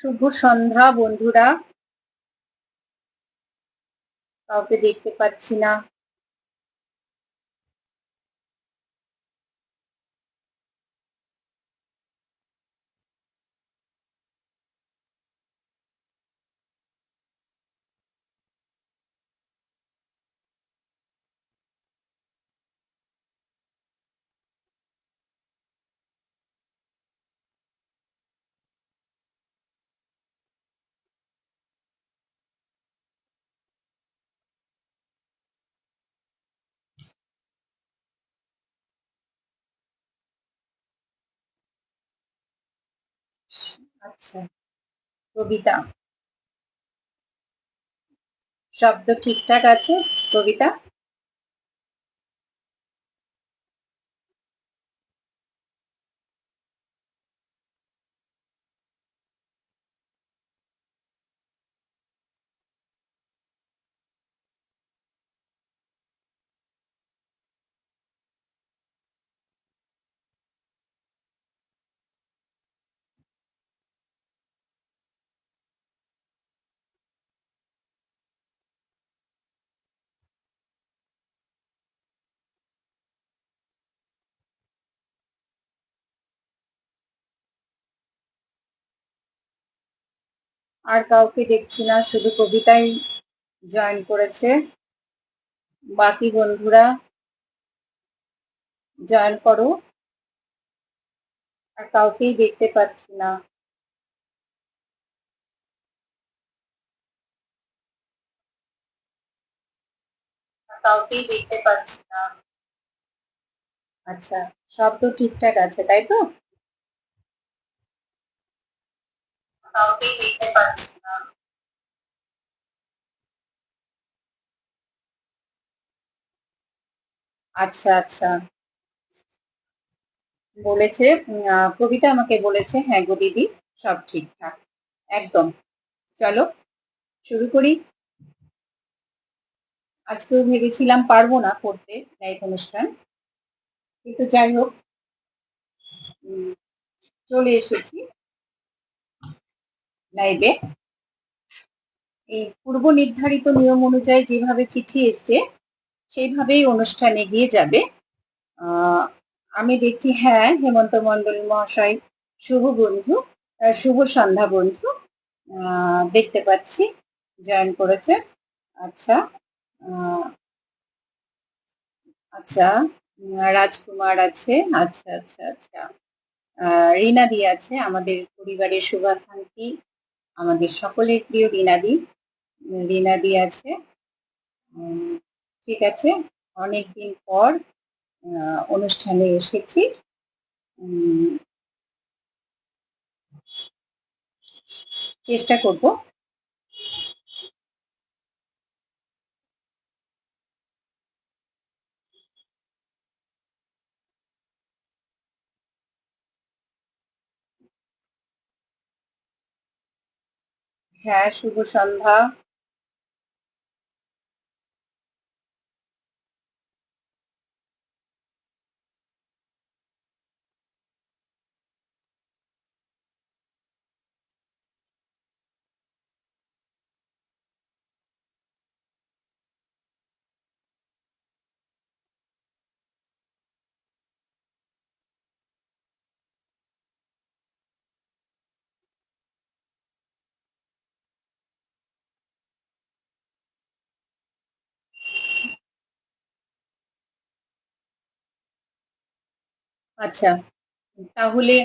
শুভ সন্ধ্যা বন্ধুরা। কাউকে দেখতে পাচ্ছি না। আচ্ছা, কবিতা, শব্দ ঠিকঠাক আছে? কবিতা, আর কাউকে দেখছি না, শুধু কবিতাই জয়েন করেছে। বাকি বন্ধুরা জয়েন করো। আর কাউকেই দেখতে পাচ্ছি না। কাউকেই দেখতে পাচ্ছি না। আচ্ছা, শব্দ ঠিকঠাক আছে তাই তো? কাউকেই দেখতে পাচ্ছি না। আচ্ছা আচ্ছা, বলেছে কবিতা আমাকে বলেছে, হ্যাঁ গো দিদি, সব ঠিকঠাক একদম। চলো শুরু করি। আজকেও ভেবেছিলাম পারবো না করতে লাইভ অনুষ্ঠান, কিন্তু যাই হোক, চলে এসেছি লাইভে। এই পূর্ব নির্ধারিত নিয়ম অনুযায়ী যেভাবে চিঠি এসছে সেইভাবেই অনুষ্ঠান এগিয়ে যাবে। আমি দেখছি, হ্যাঁ, হেমন্ত মন্ডল মহাশয় শুভ বন্ধু, শুভ সন্ধ্যা বন্ধু দেখতে পাচ্ছি জয়েন করেছে। আচ্ছা, আচ্ছা, রাজকুমার আছে। আচ্ছা আচ্ছা আচ্ছা, রীনাদি আছে, আমাদের পরিবারের শুভাকাঙ্ক্ষী, আমাদের সকলের প্রিয় রীনাদি। রীনাদি আছে। ঠিক আছে, অনেকদিন পর অনুষ্ঠানে এসেছি। চেষ্টা করব। হ্যাঁ, শুভ সন্ধ্যা। আচ্ছা, তাহলে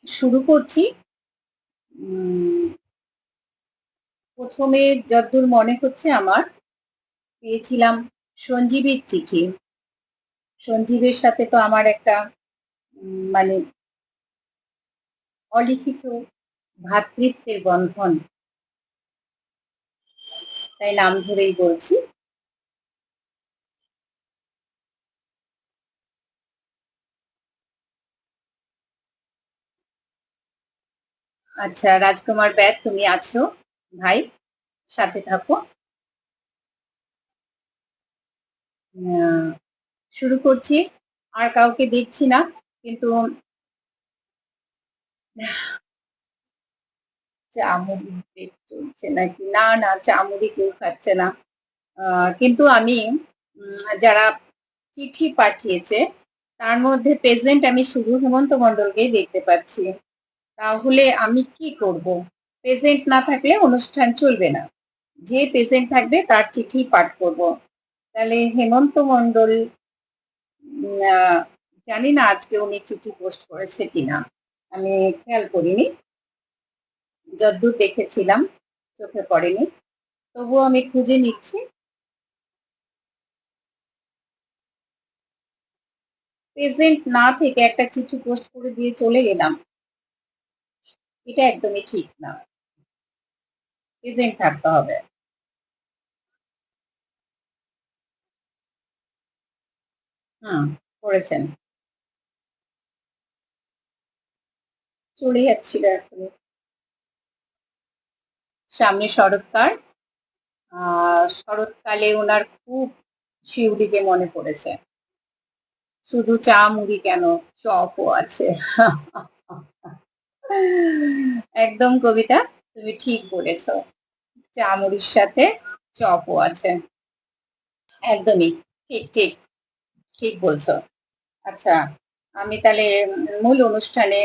শুরু করছি। প্রথমে যতদূর মনে হচ্ছে আমার, পেয়েছিলাম সঞ্জীবের চিঠি। সঞ্জীবের সাথে তো আমার একটা মানে অলিখিত ভ্রাতৃত্বের বন্ধন, তাই নাম ধরেই বলছি। আচ্ছা, রাজকুমার ব্যাট, তুমি আছো ভাই, সাথে থাকো। শুরু করছি। আর কাউকে দেখছি না, কিন্তু চামড়ি পেট চলছে নাকি? না, না, চামড়ি কেউ খাচ্ছে না। কিন্তু আমি যারা চিঠি পাঠিয়েছে তার মধ্যে প্রেজেন্ট আমি শুধু হেমন্ত মন্ডলকেই দেখতে পাচ্ছি। তাহলে আমি কি করব? প্রেজেন্ট না থাকলে অনুষ্ঠান চলবে না। যে প্রেজেন্ট থাকবে তার চিঠি পাঠ করব। তাহলে হেমন্ত মন্ডল জানি না আজকে উনি চিঠি পোস্ট করেছে কিনা। আমি খেয়াল করিনি। যদ্দূর দেখেছিলাম চোখে পড়েনি। তবুও আমি খুঁজে নিচ্ছি। প্রেজেন্ট না থেকে একটা চিঠি পোস্ট করে দিয়ে চলে গেলাম। এটা একদমই ঠিক না। প্রেজেন্ট থাকতে হবে। হুম, করেছেন। চলে যাচ্ছিল এখনই। সামনে শরৎকাল। শরৎকালে উনার খুব শিউলিকে মনে পড়েছে। শুধু চা মুড়ি কেন, চপও আছে। একদম কবিতা, তুমি ঠিক বলেছ। চা মুড়ির সাথে চপও আছে। একদমই ঠিক, ঠিক, ঠিক বলছো। আচ্ছা, আমি তাহলে মূল অনুষ্ঠানে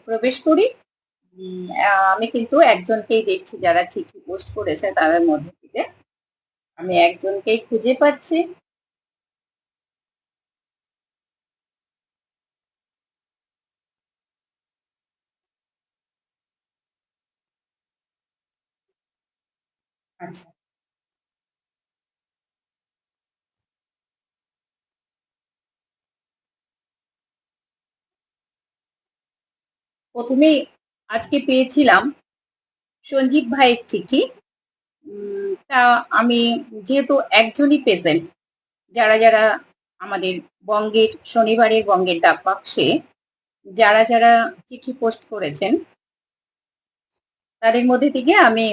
প্রবেশ করি। আমি কিন্তু একজনকেই দেখছি যারা চিঠি পোস্ট করেছে তাদের মধ্যে থেকে। আমি একজনকেই খুঁজে পাচ্ছি। আচ্ছা, প্রথমেই আজকে পেয়েছিলাম সঞ্জীব ভাইয়ের চিঠি। তা আমি যেহেতু একজনই প্রেজেন্ট, যারা আমাদের বঙ্গের শনিবারের বঙ্গের ডাক বাক্সে যারা চিঠি পোস্ট করেছেন তাদের মধ্যে থেকে আমি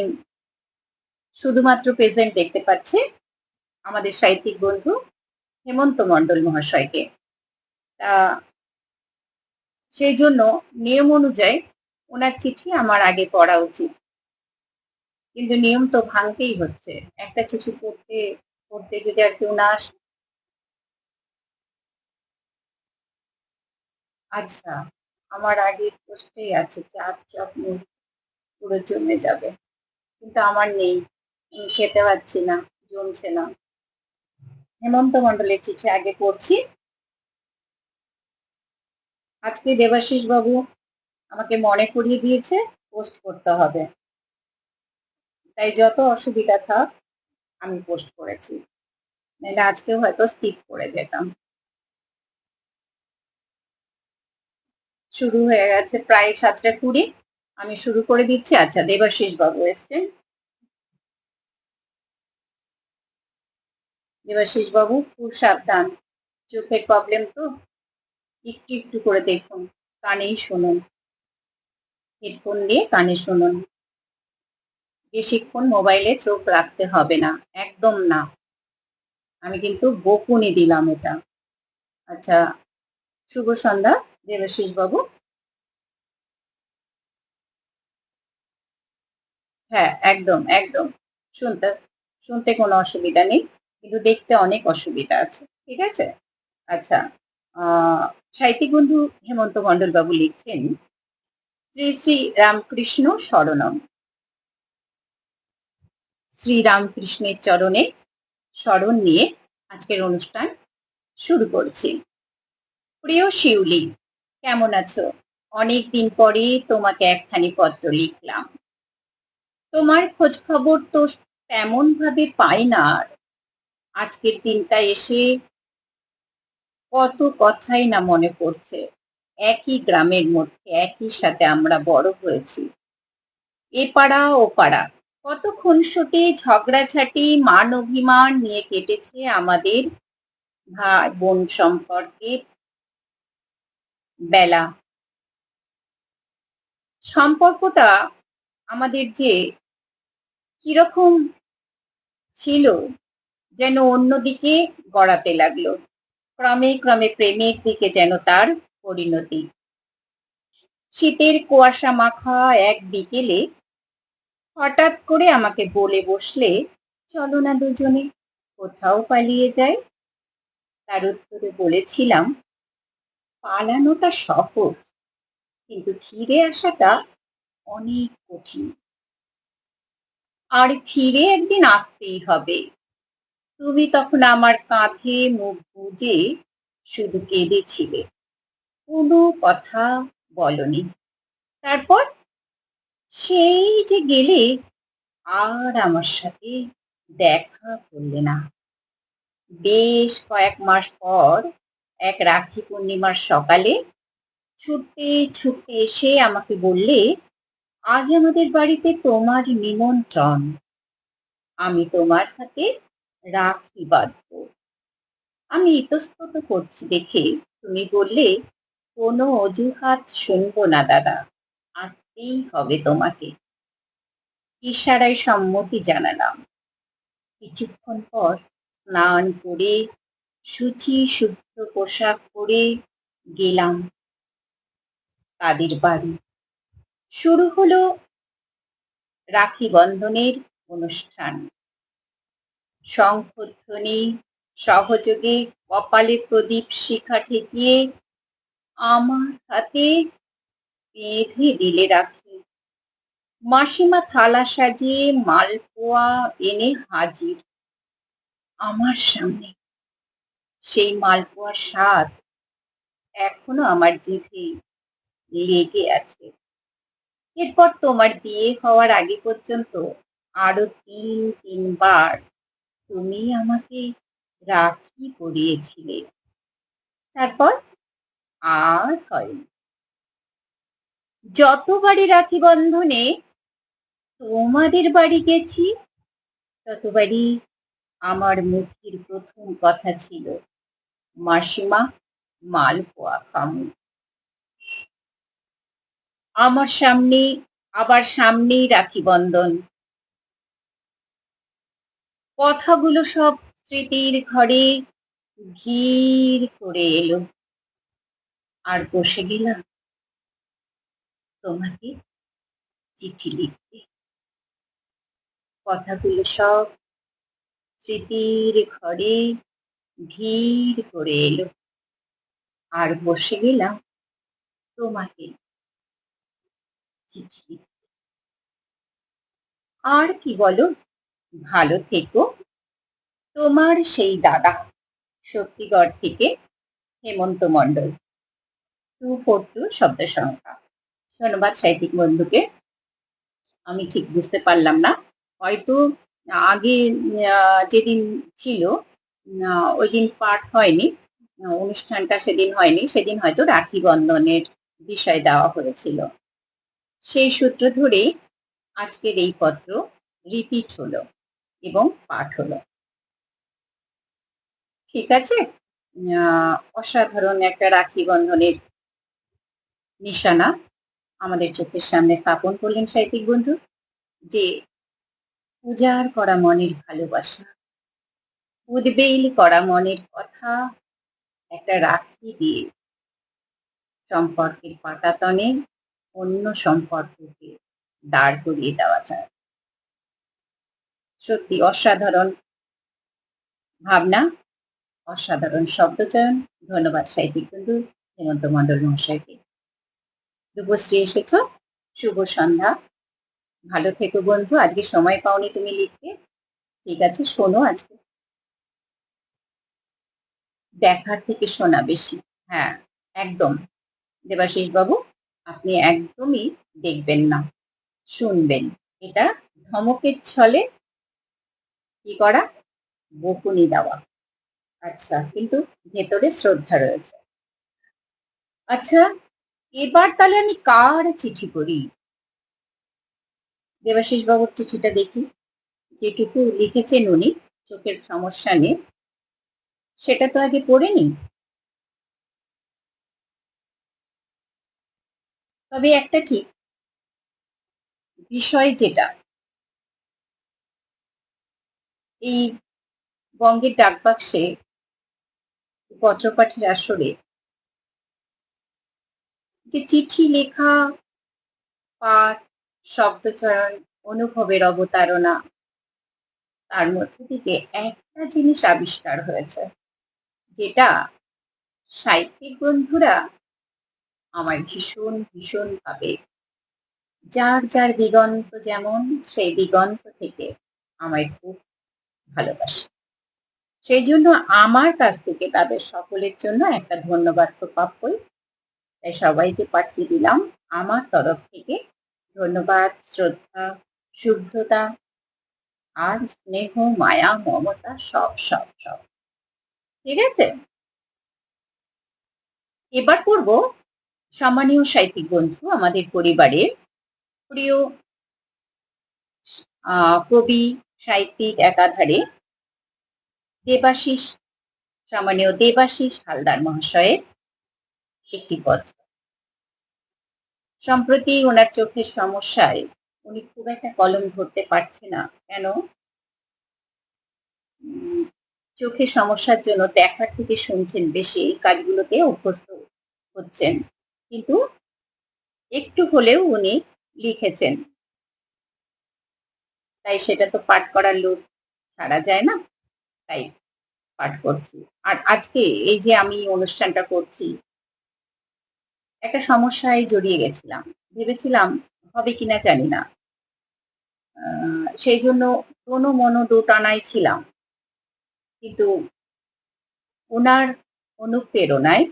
শুধুমাত্র প্রেজেন্ট দেখতে পাচ্ছি আমাদের সাহিত্যিক বন্ধু হেমন্ত মন্ডল মহাশয়কে। তা সেই জন্য নিয়ম অনুযায়ী ওনার চিঠি আমার আগে পড়া উচিত। কিন্তু নিয়ম তো ভাঙতেই হচ্ছে। একটা চিঠি পড়তে পড়তে যদি আর কেউ না আসে। আচ্ছা, আমার আগের পোস্টেই আছে চার চপ মুড়ি পুরো জমে যাবে। কিন্তু আমার নেই। আমি খেতে পাচ্ছি না, জমছে না। হেমন্ত মন্ডলের চিঠি আগে পড়ছি। আজকে দেবাশিস বাবু আমাকে মনে করিয়ে দিয়েছে পোস্ট করতে হবে। তাই যত অসুবিধা থাক আমি পোস্ট করেছি। নাহলে আজকেও হয়তো স্কিপ করে যেতাম। শুরু হয়ে গেছে প্রায় 7:20। আমি শুরু করে দিচ্ছি। আচ্ছা, দেবাশিস বাবু এসছেন। দেবাশিস বাবু খুব সাবধান, চোখের প্রবলেম তো, একটু একটু করে দেখুন, কানেই শুনুন, হেডফোন দিয়ে কানে শুনুন। বেশিক্ষণ মোবাইলে চোখ রাখতে হবে না, একদম না। আমি কিন্তু বকুনি দিলাম এটা। আচ্ছা, শুভ সন্ধ্যা দেবাশিস বাবু। হ্যাঁ, একদম, একদম। শুনতে শুনতে কোনো অসুবিধা নেই। কিন্তু দেখতে অনেক অসুবিধা আছে। ঠিক আছে? আচ্ছা, আ সাহিত্যিক বন্ধু হেমন্ত মন্ডল বাবু লিখছেন, শ্রী শ্রী রামকৃষ্ণ শরণম। শ্রীরামকৃষ্ণের চরণে শরণ নিয়ে আজকের অনুষ্ঠান শুরু করছি। প্রিয় শিউলি, কেমন আছো? অনেকদিন পরে তোমাকে একখানি পত্র লিখলাম। তোমার খোঁজ খবর তো তেমন ভাবে পাই না আর। আজকের দিনটা এসে কত কথাই না মনে পড়ছে। একই গ্রামের মধ্যে একই সাথে আমরা বড় হয়েছি। এ পাড়া ও পাড়া কত খুনসুটি ঝগড়াঝাটি মান অভিমান নিয়ে কেটেছে আমাদের ভাই বোন সম্পর্কের বেলা। সম্পর্কটা আমাদের যে কিরকম ছিল যেন অন্যদিকে গড়াতে লাগলো। ক্রমে ক্রমে প্রেমের দিকে যেন তার পরিণতি। শীতের কুয়াশা মাখা এক বিকেলে হঠাৎ করে আমাকে বলে বসলে, চলো না দুজনে কোথাও পালিয়ে যাই। তার উত্তরে বলেছিলাম, পালানোটা সহজ, কিন্তু ফিরে আসাটা অনেক কঠিন। আর ফিরে একদিন আসতেই হবে। তুমি তখন আমার কাঁধে মুখ গুজে শুধু কেঁদেছিলে, কোনো কথা বলনি। তারপর সেই যে গেলে, আর আমার সাথে দেখা করলে না। বেশ কয়েক মাস পর এক রাখি পূর্ণিমার সকালে ছুটতে ছুটতে এসে আমাকে বললে, আজ আমাদের বাড়িতে তোমার নিমন্ত্রণ, আমি তোমার হাতে রাখি বাঁধবো। আমি ইতস্তত করছি দেখে তুমি বললে, কোনো অজুহাত শুনবো না দাদা, আসতেই হবে তোমাকে। ইশারায় সম্মতি জানালাম। কিছুক্ষণ পর স্নান করে শুচি শুদ্ধ পোশাক পরে গেলাম তাদের বাড়ি। শুরু হলো রাখি বন্ধনের অনুষ্ঠান। শঙ্খধ্বনি, সহযোগে কপালে প্রদীপ শিখা ঠেকিয়ে আমার হাতে বেঁধে দিলে রাখি। মাসিমা থালা সাজিয়ে মালপোয়া এনে হাজির আমার সামনে। সেই মালপোয়ার স্বাদ এখনো আমার জিভে লেগে আছে। এরপর তোমার বিয়ে হওয়ার আগে পর্যন্ত আরো তিনবার তুমি আমাকে রাখি পরিয়েছিলে। তারপর আর হয়নি। যতবারই রাখি বন্ধনে তোমাদের বাড়ি গেছি, ততবারই আমার মুখের প্রথম কথা ছিল, মাসিমা, মালপোয়া খামু। আমার সামনে, আবার সামনেই রাখি বন্ধন। কথাগুলো সব স্মৃতির ঘরে ভিড় করে এলো। আর বসে গেলাম তোমাকে চিঠি লিখতে। কথাগুলো সব স্মৃতির ঘরে ভিড় করে এলো। আর বসে গেলাম তোমাকে চিঠি লিখতে। আর কি বলো, ভালো থেকো। তোমার সেই দাদা, শক্তিগড় থেকে হেমন্ত মণ্ডল। 242 শব্দ সংখ্যা। ধন্যবাদ সাহিত্যিক বন্ধুকে। আমি ঠিক বুঝতে পারলাম না, হয়তো আগে যেদিন ছিল ওই দিন পাঠ হয়নি, অনুষ্ঠানটা সেদিন হয়নি, সেদিন হয়তো রাখি বন্ধনের বিষয় দেওয়া হয়েছিল। সেই সূত্র ধরেই আজকের এই পত্র রিপিট হলো এবং পাঠ হলো। ঠিক আছে, অসাধারণ একটা রাখি বন্ধনের নিশানা আমাদের চোখের সামনে স্থাপন করলেন সাহিত্যিক বন্ধু, যে উজাড় করা মনের ভালোবাসা, উদ্বেল করা মনের কথা একটা রাখি দিয়ে সম্পর্কের পাটাতনে অন্য সম্পর্ককে দাঁড় করিয়ে দেওয়া যায়। সত্যি অসাধারণ ভাবনা, অসাধারণ শব্দচয়ন। ধন্যবাদ সাহিত্যিক বন্ধু হেমন্ত মণ্ডল মহাশয়কে। দুপুশ্রী এসেছ, শুভ সন্ধ্যা। ভালো থেকো বন্ধু। আজকে সময় পাওনি তুমি লিখতে, ঠিক আছে, শোনো আজকে। দেখার থেকে শোনা বেশি। হ্যাঁ, একদম। দেবাশিস বাবু, আপনি একদমই দেখবেন না, শুনবেন। এটা ধমকের ছলে কি করা, বকুনি দেওয়া। আচ্ছা, কিন্তু ভেতরে শ্রদ্ধা রয়েছে। আচ্ছা, এবার তাহলে আমি কার চিঠি পড়ি? দেবাশিস বাবুর চিঠিটা দেখি। যেটুকু লিখেছেন উনি, চোখের সমস্যা নিয়ে, সেটা তো আগে পড়ে নিই। তবে একটা ঠিক বিষয়, যেটা এই বঙ্গের ডাকবাক্সে পত্রপাঠের আসরে যে চিঠি লেখা, পাঠ, শব্দচয়ন অনুভবের অবতারণা, তার মধ্যে থেকে একটা জিনিস আবিষ্কার হয়েছে, যেটা সাহিত্যিক বন্ধুরা আমার ভীষণ ভাবে, যার যার দিগন্ত যেমন, সেই দিগন্ত থেকে আমায় খুব ভালোবাসে। সেই জন্য আমার কাছ থেকে তাদের সকলের জন্য একটা ধন্যবাদ তো প্রাপ্যই। তাই সবাইকে পাঠিয়ে দিলাম আমার তরফ থেকে ধন্যবাদ, শ্রদ্ধা, শুভ্রতা আর স্নেহ, মায়া, মমতা সব। ঠিক আছে? এবার করব সম্মানীয় সাহিত্যিক বন্ধু, আমাদের পরিবারের প্রিয় কবি, সাহিত্যিক একাধারে দেবাশিস, সম্মানীয় দেবাশিস হালদার মহাশয়ের একটি পত্র। সম্প্রতি ওনার চোখের সমস্যায় উনি খুব একটা কলম ধরতে পারছে না। কেন? চোখের সমস্যার জন্য দেখার থেকে শুনছেন বেশি, এই কাজগুলোতে অভ্যস্ত হচ্ছেন। কিন্তু একটু হলেও উনি লিখেছেন। তাই সেটা তো পাঠ করার লোক ছাড়া যায় না। তাই পাঠ করছি। আর আজকে এই যে আমি অনুষ্ঠানটা করছি, একটা সমস্যায় জড়িয়ে গেছিলাম। ভেবেছিলাম হবে কিনা জানি না। সেই জন্য কোনো মনো দোটানায় ছিলাম। কিন্তু উনার অনুপ্রেরণায়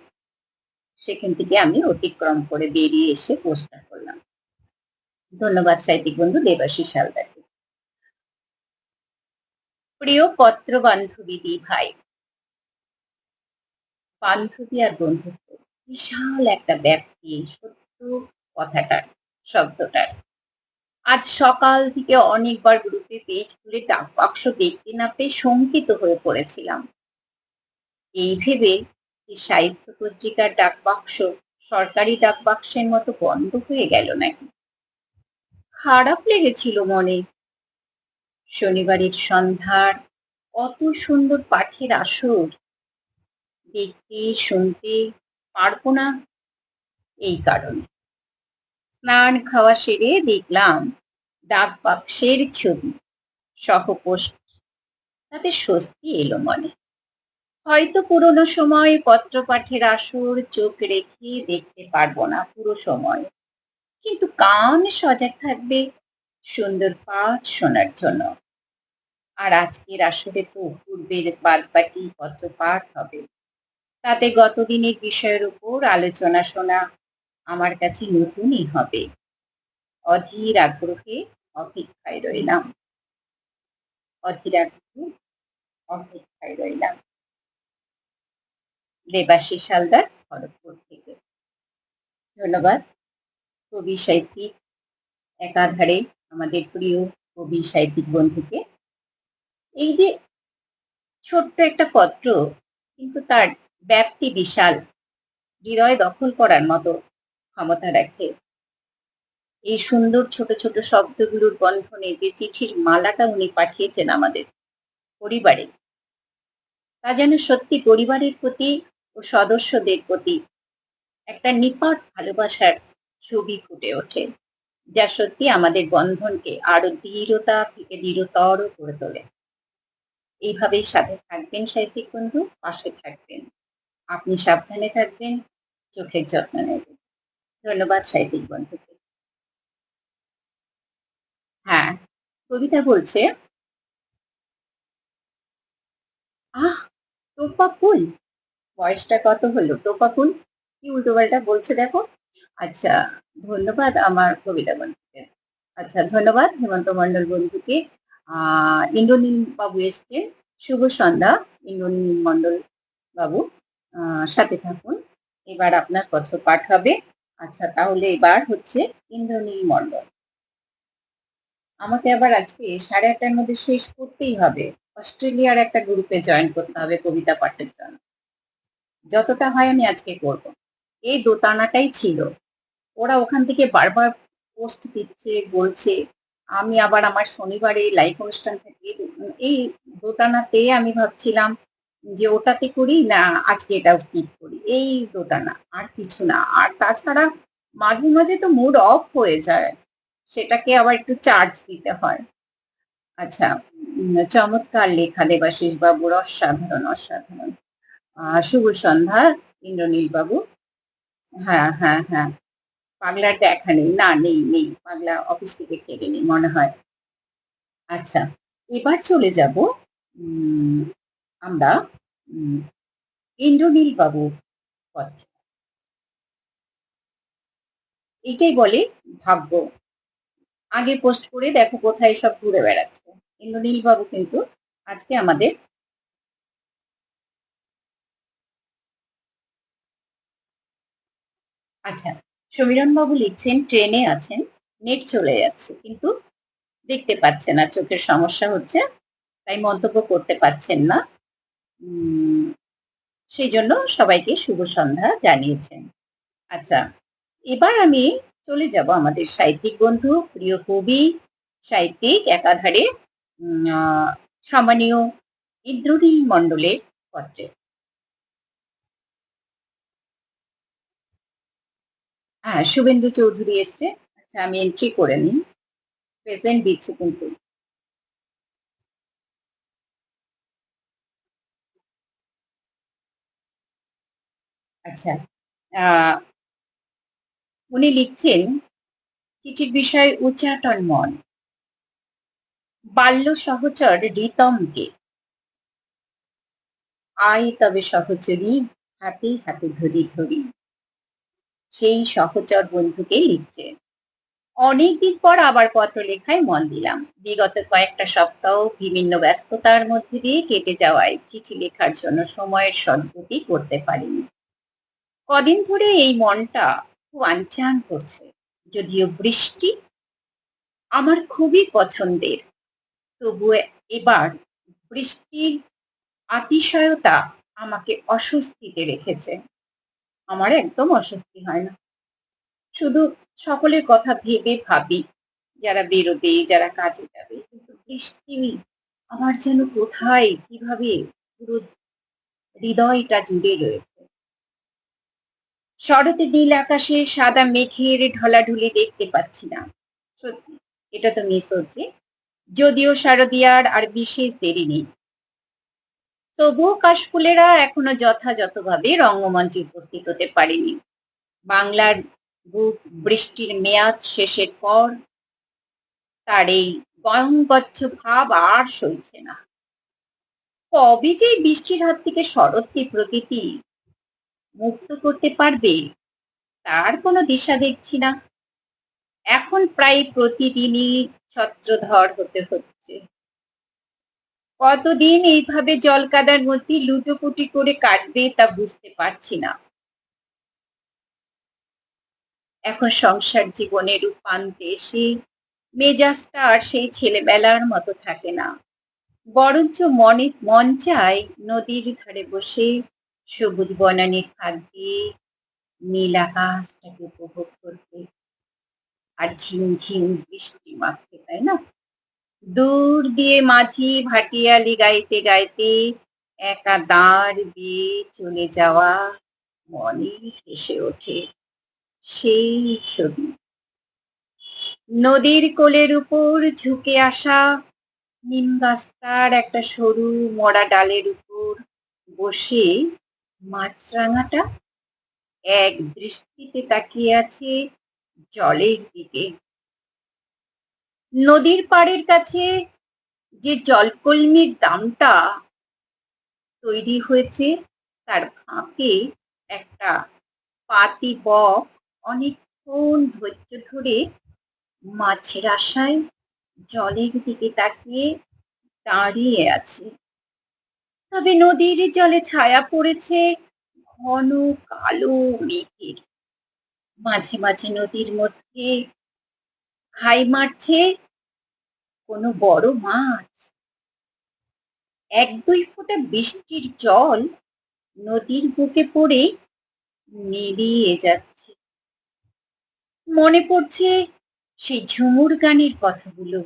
সেখান থেকে আমি অতিক্রম করে বেরিয়ে এসে পোস্টটা করলাম। ধন্যবাদ সাহিত্যিক বন্ধু দেবাশিস হালদারকে। প্রিয় পত্র বান্ধবী দি ভাই, বান্ধবী আর বন্ধুত্ব বিশাল একটা ব্যাপ্তি, সত্য কথাটার, শব্দটার। আজ সকাল থেকে অনেকবার গ্রুপে পেজ খুলে ডাক বাক্স দেখতে না পেয়ে শঙ্কিত হয়ে পড়েছিলাম। এই ভেবে যে সাহিত্য পত্রিকার ডাক বাক্স সরকারি ডাক বাক্সের মতো বন্ধ হয়ে গেল নাকি। খারাপ লেগেছিল মনে। শনিবারের সন্ধ্যার অত সুন্দর পাঠের আসর দেখতে শুনতে পারবো না এই কারণে। স্নান খাওয়া সেরে দেখলাম ডাক বাক্সের ছবি সহ পোস্ট, তাতে স্বস্তি এলো মনে। হয়তো পুরোনো সময় পত্র পাঠের আসর চোখ রেখে দেখতে পারবো না পুরো সময়, কিন্তু কান সজাগ থাকবে সুন্দর পাঠ শোনার জন্য। আর আজকের আসরে তো পূর্বের বাদবাকি পত্র পাঠ হবে, তাতে গতদিনের বিষয়ের উপর আলোচনা শোনা আমার কাছে নতুনই হবে। অধীর আগ্রহে অপেক্ষায় রইলাম, অধীর আগ্রহে অপেক্ষায় রইলাম। দেবাশিস হালদার, খড়গপুর থেকে। ধন্যবাদ কবি সাহিত্যিক একাধারে আমাদের প্রিয় কবি সাহিত্যিক বন্ধুকে। এই যে ছোট্ট একটা পত্র, কিন্তু তার ব্যাপ্তি বিশাল, হৃদয় দখল করার মতো ক্ষমতা রাখে। এই সুন্দর ছোট ছোট শব্দগুলোর বন্ধনে যে চিঠির মালাটা উনি পাঠিয়েছেন আমাদের পরিবারে, তা যেন সত্যি পরিবারের প্রতি ও সদস্যদের প্রতি একটা নিপাট ভালোবাসার ছবি ফুটে ওঠে, যা সত্যি আমাদের বন্ধনকে আরো দৃঢ়তা থেকে দৃঢ়তর করে তোলে। এইভাবেই সাথে থাকবেন সাহিত্যিক বন্ধু, পাশে থাকবেন। আপনি সাবধানে থাকবেন, চোখের যত্ন নেবেন। ধন্যবাদ সাহিত্যিক বন্ধুকে। হ্যাঁ, কবিতা বলছে, আহ টোপা ফুল, বয়সটা কত হলো টোপা ফুল, কি উল্টোপাল্টা বলছে দেখো। আচ্ছা, ধন্যবাদ আমার কবিতা বন্ধুকে। আচ্ছা, ধন্যবাদ হেমন্ত মন্ডল বন্ধুকে। ইন্দ্রনীল বাবু এসছেন, শুভ সন্ধ্যা ইন্দ্রনীল মন্ডল বাবু, সাথে থাকুন। এবার আপনার পত্র পাঠ হবে। আচ্ছা, তাহলে এবার হচ্ছে ইন্দ্রনীল মন্ডল। আমাকে আবার আজকে 8:30টার মধ্যে শেষ করতেই হবে। অস্ট্রেলিয়ার একটা গ্রুপে জয়েন করতে হবে কবিতা পাঠের জন্য। যতটা হয় আমি আজকে করব। এই দোটানাটাই ছিল। ওরা ওখান থেকে বারবার পোস্ট দিচ্ছে, বলছে। আমি আবার আমার শনিবারে লাইভ অনুষ্ঠান থাকে, এই দোটানাতে আমি ভাবছিলাম যে ওটাতে করি না আজকে এটাও স্কিপ করি, এই দোটানা আর কিছু না। আর তাছাড়া মাঝে মাঝে তো মুড অফ হয়ে যায়, সেটাকে আবার একটু চার্জ দিতে হয়। আচ্ছা, চমৎকার লেখা দেবাশিস বাবুর, অসাধারণ, অসাধারণ। শুভ সন্ধ্যা ইন্দ্রনীল বাবু। হ্যাঁ, হ্যাঁ, হ্যাঁ। পাগলার দেখা নেই। না, নেই, নেই। পাগলা অফিস থেকে ফেরেনি মনে হয়। আচ্ছা, এবার চলে যাব উম আমরা উম ইন্দ্রনীল বাবুর পথে। এটাই বলে ভাগ্য। আগে পোস্ট করে দেখো কোথায় সব ঘুরে বেড়াচ্ছে। ইন্দ্রনীল বাবু কিন্তু আজকে আমাদের আচ্ছা, সমীরণ বাবু লিখছেন ট্রেনে আছেন, নেট চলে যাচ্ছে কিন্তু দেখতে পাচ্ছেন না, চোখের সমস্যা হচ্ছে, তাই মন্তব্য করতে পারছেন না। সেই জন্য সবাইকে শুভ সন্ধ্যা জানিয়েছেন। আচ্ছা, এবার আমি চলে যাব আমাদের সাহিত্যিক বন্ধু, প্রিয় কবি, সাহিত্যিক একাধারে সম্মানীয় ইন্দ্রনীল মণ্ডলের পত্রে। হ্যাঁ, শুভেন্দু চৌধুরী এসছে। আচ্ছা, আমি এন্ট্রি করে নিই। প্রেজেন্ট দিচ্ছি কিন্তু। আচ্ছা, আহ, উনি লিখছেন চিঠির বিষয় উচ্চাটন মন, বাল্য সহচর রিতমকে আয় তবে সহচরী, হাতে হাতে ধরি ধরি। সেই সহচর বন্ধুকে লিখছে। অনেকদিন পর আবার পত্র লেখায় মন দিলাম। বিগত কয়েকটা সপ্তাহ বিভিন্ন ব্যস্ততার মধ্যে দিয়ে কেটে যাওয়ায় চিঠি লেখার জন্য সময়ের সদ্গতি করতে পারিনি। কদিন ধরে এই মনটা খুব আনচান করছে। যদিও বৃষ্টি আমার খুবই পছন্দের, তবুও এবার বৃষ্টির আতিশয়তা আমাকে অস্বস্তিতে রেখেছে। আমার একদম অস্বস্তি হয় না। শুধু সকলের কথা ভেবে ভাবি, যারা বেরোবে, যারা কাজে যাবে। কিন্তু বৃষ্টি আমার যেন কোথায়, কিভাবে পুরো হৃদয়টা জুড়ে রয়েছে। শরতের নীল আকাশে সাদা মেঘের ঢলাঢুলি দেখতে পাচ্ছি না। সত্যি, এটা তো মিস হচ্ছে। যদিও শারদিয়ার আর বিশেষ দেরি নেই, তবুও কাশফুলেরা এখনো যথাযথভাবে রঙ্গমঞ্চে উপস্থিত হতে পারেনি। বাংলার বুক বৃষ্টির মেয়াদ শেষের পর তার এই গয়ঙ্গচ্ছ ভাব আর সইছে না। কবে যে বৃষ্টির হাত থেকে শরৎকে প্রকৃতি মুক্ত করতে পারবে, তার কোনো দিশা দেখছি না। এখন প্রায় প্রতিদিনই ছত্রধর হতে হচ্ছে। কতদিন এইভাবে জলকাদার মধ্যে লুটোপুটি করে কাটবে তা বুঝতে পারছি না। এখন সংসার জীবনের রূপান্তে এসে মেজাজটা আর সেই ছেলেবেলার মতো থাকে না। বরঞ্চ মন চায় নদীর ধারে বসে সবুজ বনানীর ফাঁক দিয়ে নীল আকাশটাকে উপভোগ করতে, আর ঝিমঝিম বৃষ্টি মাখতে, তাই না? দূর দিয়ে মাঝি ভাটিয়ালি গাইতে গাইতে একা দাঁড় দিয়ে চলে যাওয়া মনে ভেসে ওঠে সেই ছবি। নদীর কোলের উপর ঝুঁকে আসা নিম গাছটার একটা সরু মরা ডালের উপর বসে মাছরাঙাটা এক দৃষ্টিতে তাকিয়ে আছে জলের দিকে। নদীর পাড়ের কাছে যে জলকলমির দামটা তৈরি হয়েছে, তার ফাঁকে একটা পাতি বক অনেকক্ষণ ধৈর্য ধরে মাছের আশায় জলের দিকে তাকিয়ে দাঁড়িয়ে আছে। তবে নদীর জলে ছায়া পড়েছে ঘন কালো মেঘের। মাঝে মাঝে নদীর মধ্যে ঘাই মারছে কোনো বড় মাছ। এক দুই ফোঁটা বৃষ্টির জল নদীর বুকে পড়ে মিলিয়ে যাচ্ছে। মনে পড়ছে সেই ঝুমুর গানের কথাগুলো।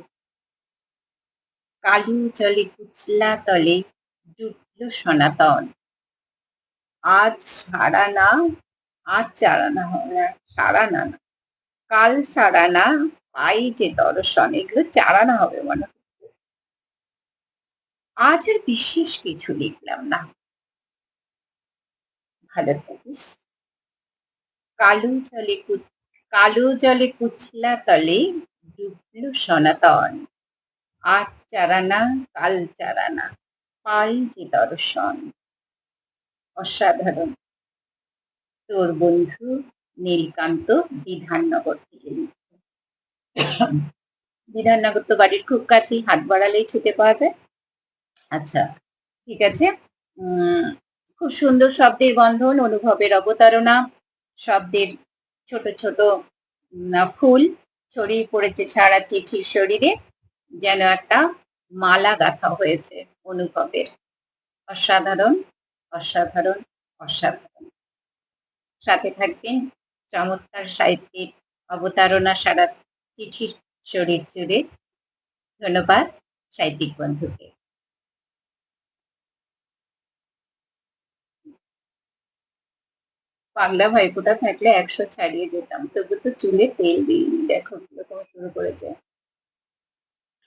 কালু জলে কুচলা তলে ডুবল সনাতন। আজ সারা না, আজ চারা না, সারা না, কাল সারা না, পাই যে দর্শন, এগুলো চালানো হবে মনে হচ্ছে। আজ আর বিশেষ কিছু লিখলাম না। ভালো থাকিস। কালো জলে কালো জলে কুচলা তলে ডুবলো সনাতন। আজ চারানা কাল চারানা, পাই যে দর্শন। অসাধারণ। তোর বন্ধু নীলকান্ত, বিধাননগর থেকে লিখছে। বিধাননগর তো বাড়ির খুব কাছেই, হাত বাড়ালেই ছুটে পাওয়া যায়। আচ্ছা, ঠিক আছে। খুব সুন্দর শব্দের বন্ধন, অনুভবের অবতারণা, শব্দের ছোট ছোট ফুল ছড়িয়ে পড়েছে সারা চিঠির শরীরে, যেন একটা মালা গাঁথা হয়েছে অনুভবের। অসাধারণ, অসাধারণ, অসাধারণ। সাথে থাকবেন চমৎকার সাহিত্যের অবতারণা সারা চিঠির শরীর জুড়ে। ধন্যবাদ সাহিত্যিক বন্ধুকে। বাংলা ভাইফোঁটা থাকলে 100 ছাড়িয়ে যেতাম, তবু তো চুলে তেল দিইনি, দেখো কিরকম শুরু করেছে।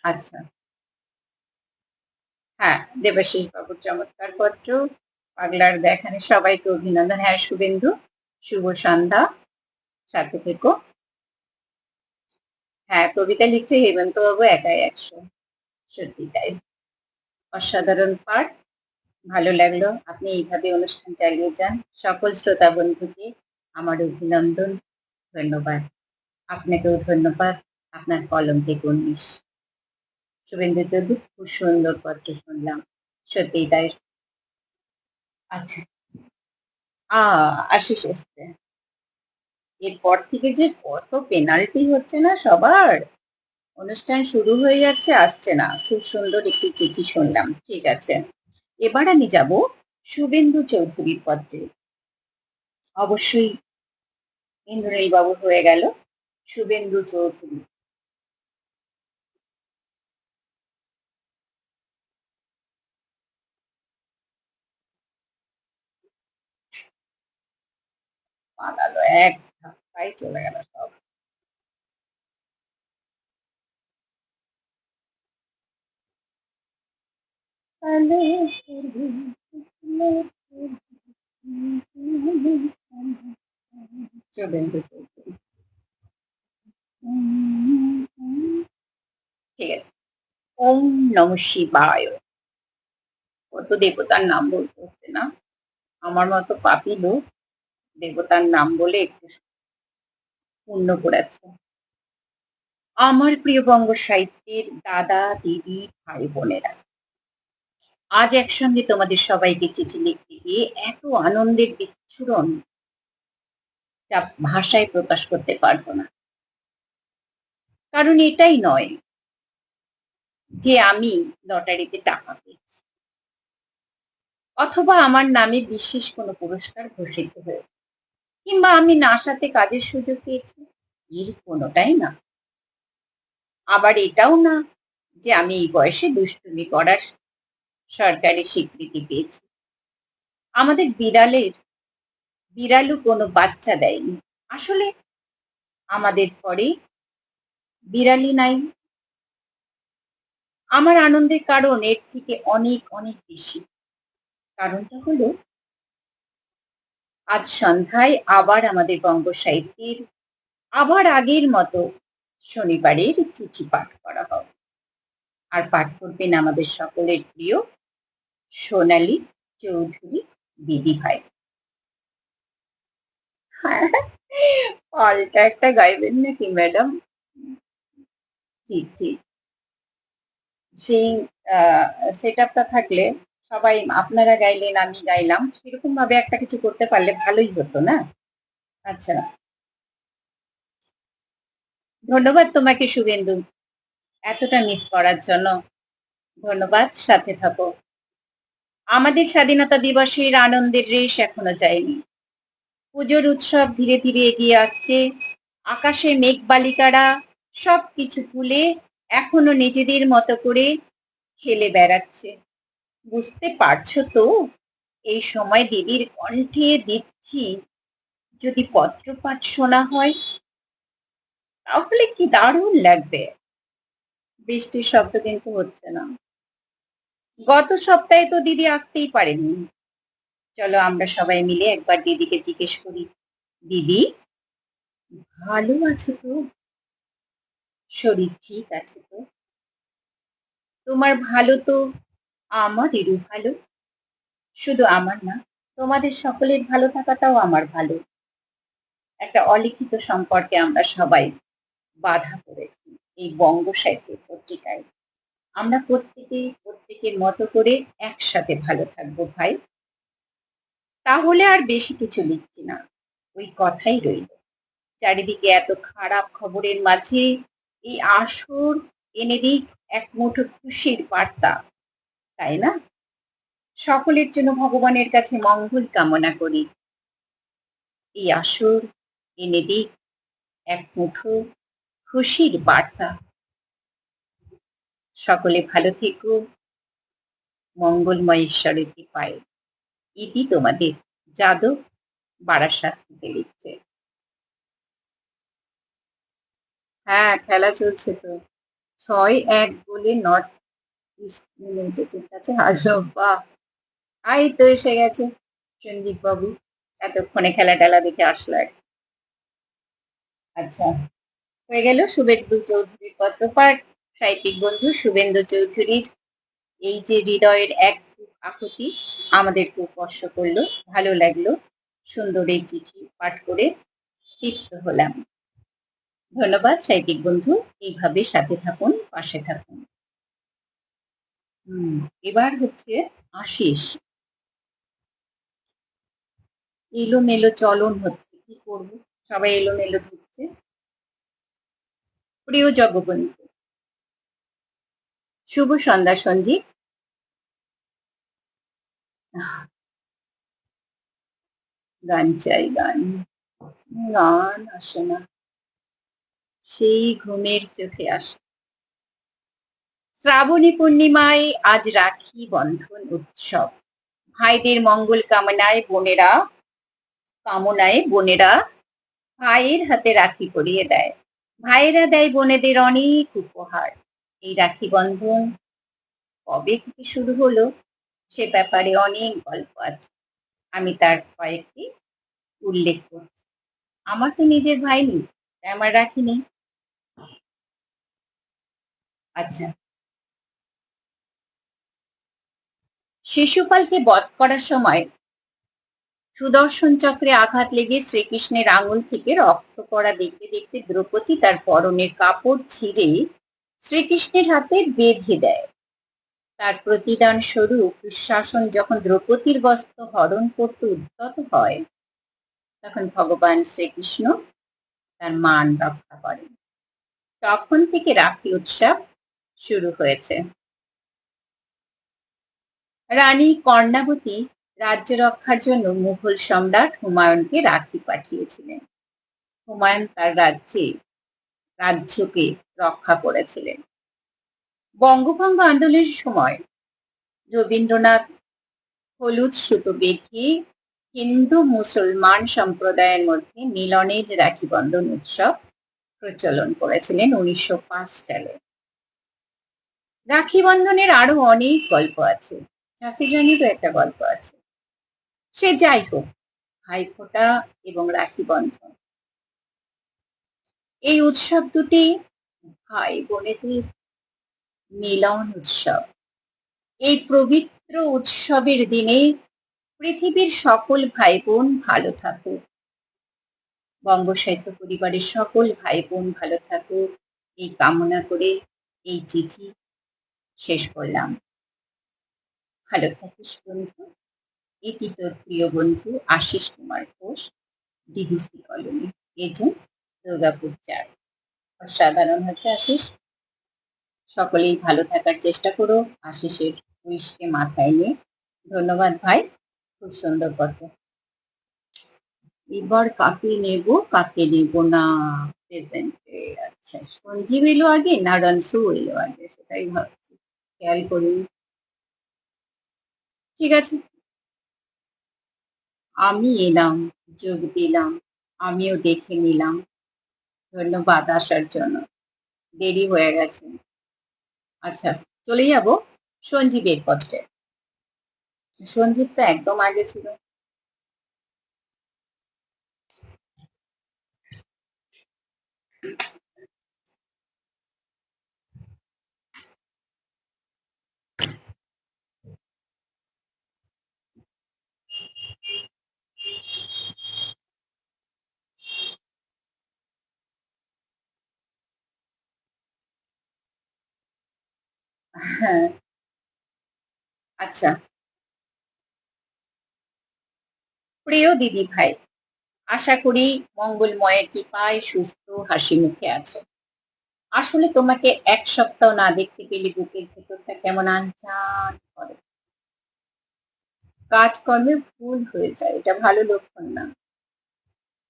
আচ্ছা, হ্যাঁ, দেবাশিস বাবুর চমৎকার পত্র, পাগলার দেখানে সবাইকে অভিনন্দন। হ্যাঁ শুভেন্দু, শুভ সন্ধ্যা, সাথে থেকো। হ্যাঁ, কবিতা লিখছে হেমন্ত বাবু একাই 100, সত্যি তাই। অসাধারণ পাঠ, ভালো লাগলো। আপনি এইভাবে অনুষ্ঠান চালিয়ে যান। সকল শ্রোতা বন্ধুকে আমার অভিনন্দন, ধন্যবাদ। আপনাকেও ধন্যবাদ, আপনার কলম থেকে 19। শুভেন্দু চৌধুরী, খুব সুন্দর পত্র শুনলাম, সত্যিই তাই। আচ্ছা, আশিস এসছে। এরপর থেকে যে কত পেনাল্টি হচ্ছে না সবার, অনুষ্ঠান শুরু হয়ে যাচ্ছে, আসছে না। খুব সুন্দর একটি চিঠি শুনলাম, ঠিক আছে। এবার আমি যাব শুভেন্দু চৌধুরীর পত্রে। অবশ্যই ইন্দ্রনীল বাবু হয়ে গেল, শুভেন্দু চৌধুরী। পালালো, এক ধাক্কায় চলে গেল সব। শুভেন্দু চৌধুরী, ঠিক আছে। ওম নম শিবায়। কত দেবতার নাম বলতে হচ্ছে না, আমার মতো পাপী লোক দেবতার নাম বলে একটু পূর্ণ করেছে। আমার প্রিয় বঙ্গ সাহিত্যের দাদা দিদি ভাই বোনেরা, আজ একসঙ্গে তোমাদের সবাইকে চিঠি লিখতে গিয়ে এত আনন্দের বিচ্ছুরণ যা ভাষায় প্রকাশ করতে পারবো না। কারণ এটাই নয় যে আমি লটারিতে টাকা পেয়েছি, অথবা আমার নামে বিশেষ কোনো পুরস্কার ঘোষিত হয়েছে, কিংবা আমি নাসাতে কাজের সুযোগ পেয়েছি, এর কোনোটাই না। আবার এটাও না যে আমি এই বয়সে দুষ্টুমি করার সরকারি স্বীকৃতি পেয়েছি। আমাদের বিড়ালও কোনো বাচ্চা দেয়নি। আসলে আমাদের পরে বিড়ালই নাই। আমার আনন্দের কারণ এর থেকে অনেক অনেক বেশি। কারণটা হলো, আজ সন্ধ্যায় আবার আমাদের বঙ্গ সাহিত্যের আবার আগের মতো শনিবারের চিঠি পাঠ করা হবে। আর পাঠ করবেন আমাদের সকলের প্রিয় সোনালী চৌধুরী দিদি ভাই। পাল্টা একটা গাইবেন নাকি ম্যাডাম? ঠিক ঠিক, সেই সেট আপটা থাকলে সবাই, আপনারা গাইলেন আমি গাইলাম, সেরকম ভাবে একটা কিছু করতে পারলে ভালোই হতো না? আচ্ছা, ধন্যবাদ তোমাকে শুভেন্দু, এতটা মিস করার জন্য। ধন্যবাদ, সাথে থাকো। আমাদের স্বাধীনতা দিবসের আনন্দের রেশ এখনো যায়নি। পুজোর উৎসব ধীরে ধীরে এগিয়ে আসছে। আকাশে মেঘ বালিকারা সবকিছু ভুলে এখনো নিজেদের মতো করে খেলে বেড়াচ্ছে। বুঝতে পারছো তো, এই সময় দিদির কণ্ঠে দিচ্ছি, যদি পত্রপাঠ শোনা হয়, তাহলে কি দারুণ লাগবে। বৃষ্টির শব্দ কিন্তু হচ্ছে না। গত সপ্তাহে তো দিদি আসতেই পারেনি। চলো আমরা সবাই মিলে একবার দিদিকে জিজ্ঞেস করি, দিদি ভালো আছো তো? শরীর ঠিক আছে তো? তোমার ভালো তো আমাদেরও ভালো। শুধু আমার না, তোমাদের সকলের ভালো থাকাটাও আমার ভালো। একটা অলিখিত সম্পর্কে আমরা সবাই বাধা পড়েছি এই বঙ্গ সাহিত্যের পত্রিকায়। আমরা প্রত্যেকের মতো করে একসাথে ভালো থাকবো ভাই। তাহলে আর বেশি কিছু লিখছি না, ওই কথাই রইল। চারিদিকে এত খারাপ খবরের মাঝে এই আসর এনে দিক এক মুঠো খুশির বার্তা, তাই না? সকলের জন্য ভগবানের কাছে মঙ্গল কামনা করি। এই আসর এনে দিক এক মুঠো খুশির বার্তা। সকলে ভালো থেকো, মঙ্গলময় ঈশ্বরের কৃপায়। ইতি তোমাদের যাদব, বারাসাত থেকে লিখছে। হ্যাঁ, খেলা চলছে তো। ৬-১ গোলে নর্থ ইস্ট ইউনাইটেডের কাছে হারলো। বাহ! এই তো এসে গেছে সন্দীপ বাবু, এতক্ষণে খেলা টেলা দেখে আসলো আর কি। আচ্ছা, হয়ে গেল শুভেন্দু চৌধুরীর পত্রপাঠ। সাহিত্যিক বন্ধু শুভেন্দু চৌধুরীর এই যে হৃদয়ের এক আকুতি আমাদের খুব স্পর্শ করলো, ভালো লাগলো। সুন্দর এই চিঠি পাঠ করে তৃপ্ত হলাম। ধন্যবাদ সাহিত্যিক বন্ধু, এইভাবে সাথে থাকুন, পাশে থাকুন। এবার হচ্ছে আশিস। এলোমেলো চলন হচ্ছে, কি করবো, সবাই এলোমেলো ঢুকছে। প্রিয় জগবন্ধু, শুভ সন্ধ্যা সঞ্জীব। গান চাই, গান। গান আসে না, সেই ঘুমের চোখে আসে। শ্রাবণী পূর্ণিমায় আজ রাখি বন্ধন উৎসব। ভাইদের মঙ্গল কামনায় বোনেরা ভাইয়ের হাতে রাখি পরিয়ে দেয়। ভাইয়েরা দেয় বোনেদের অনেক উপহার। এই রাখি বন্ধন কবে থেকে শুরু হলো সে ব্যাপারে অনেক গল্প আছে, আমি তার কয়েকটি উল্লেখ করছি। আমার তো নিজের ভাই নেই, তাই আমার রাখি নেই। আচ্ছা, শিশুপালকে বধ করার সময় সুদর্শন চক্রে আঘাত লেগে শ্রীকৃষ্ণের আঙুল থেকে রক্ত পড়া দেখতে দেখতে দ্রৌপদী তার পরনের কাপড় ছিঁড়ে শ্রীকৃষ্ণের হাতে বেঁধে দেয়। তার প্রতিদান স্বরূপ দুঃশাসন যখন দ্রৌপদীর বস্ত্র হরণ করতে উদ্যত হয়, তখন ভগবান শ্রীকৃষ্ণ তার মান রক্ষা করেন। তখন থেকে রাখি উৎসব শুরু হয়েছে। রানী কর্ণাবতী রাজ্য রক্ষার জন্য মুঘল সম্রাট হুমায়ুনকে রাখি পাঠিয়েছিলেন। হুমায়ুন তার রাজ্যকে রক্ষা করেছিলেন। বঙ্গভঙ্গ আন্দোলনের সময় রবীন্দ্রনাথ হলুদ সুতো বেঁধে হিন্দু মুসলমান সম্প্রদায়ের মধ্যে মিলনের রাখি বন্ধন উৎসব প্রচলন করেছিলেন 1905 সালে। রাখি বন্ধনের আরো অনেক গল্প আছে, ঝাঁসি রানীরও একটা গল্প আছে। সে যাই হোক, ভাইফোঁটা এবং রাখি বন্ধন এই উৎসব দুটি ভাই বোনেদের মিলন উৎসব। এই পবিত্র উৎসবের দিনে পৃথিবীর সকল ভাই বোন ভালো থাকুক, বঙ্গ সাহিত্য পরিবারের সকল ভাই বোন ভালো থাকুক, এই কামনা করে এই চিঠি শেষ করলাম। ভালো থাকিস বন্ধু। এটি তোর প্রিয় বন্ধু Ashis Kumar Ghosh, DVC colony, agent, Durgapur 4। অসাধারণ হচ্ছে আশিস, সকলেই ভালো থাকার চেষ্টা করো আশিসের উইশকে মাথায় নিয়ে। ধন্যবাদ ভাই, খুব সুন্দর কথা। এবার কাকে নেব না প্রেজেন্টে। আচ্ছা, সঞ্জীব এলো আগে না রনসু এলো আগে, সেটাই ভাবছি, খেয়াল করিনি। ঠিক আছে, আমি এলাম, যোগ দিলাম, আমিও দেখে নিলাম ধন্যবাদ আসার জন্য। দেরি হয়ে গেছে। আচ্ছা, চলে যাব সঞ্জীবের পত্রে। সঞ্জীব তো একদম আগে ছিল। হ্যাঁ, আচ্ছা। প্রিয় দিদি ভাই, আশা করি মঙ্গলময়ের কৃপায় সুস্থ হাসি মুখে আছো। আসলে তোমাকে ১ সপ্তাহ না দেখতে পেলে বুকের ভেতরটা কেমন আনচান করে। কাজকর্মে ভুল হয়ে যায়। এটা ভালো লক্ষণ না।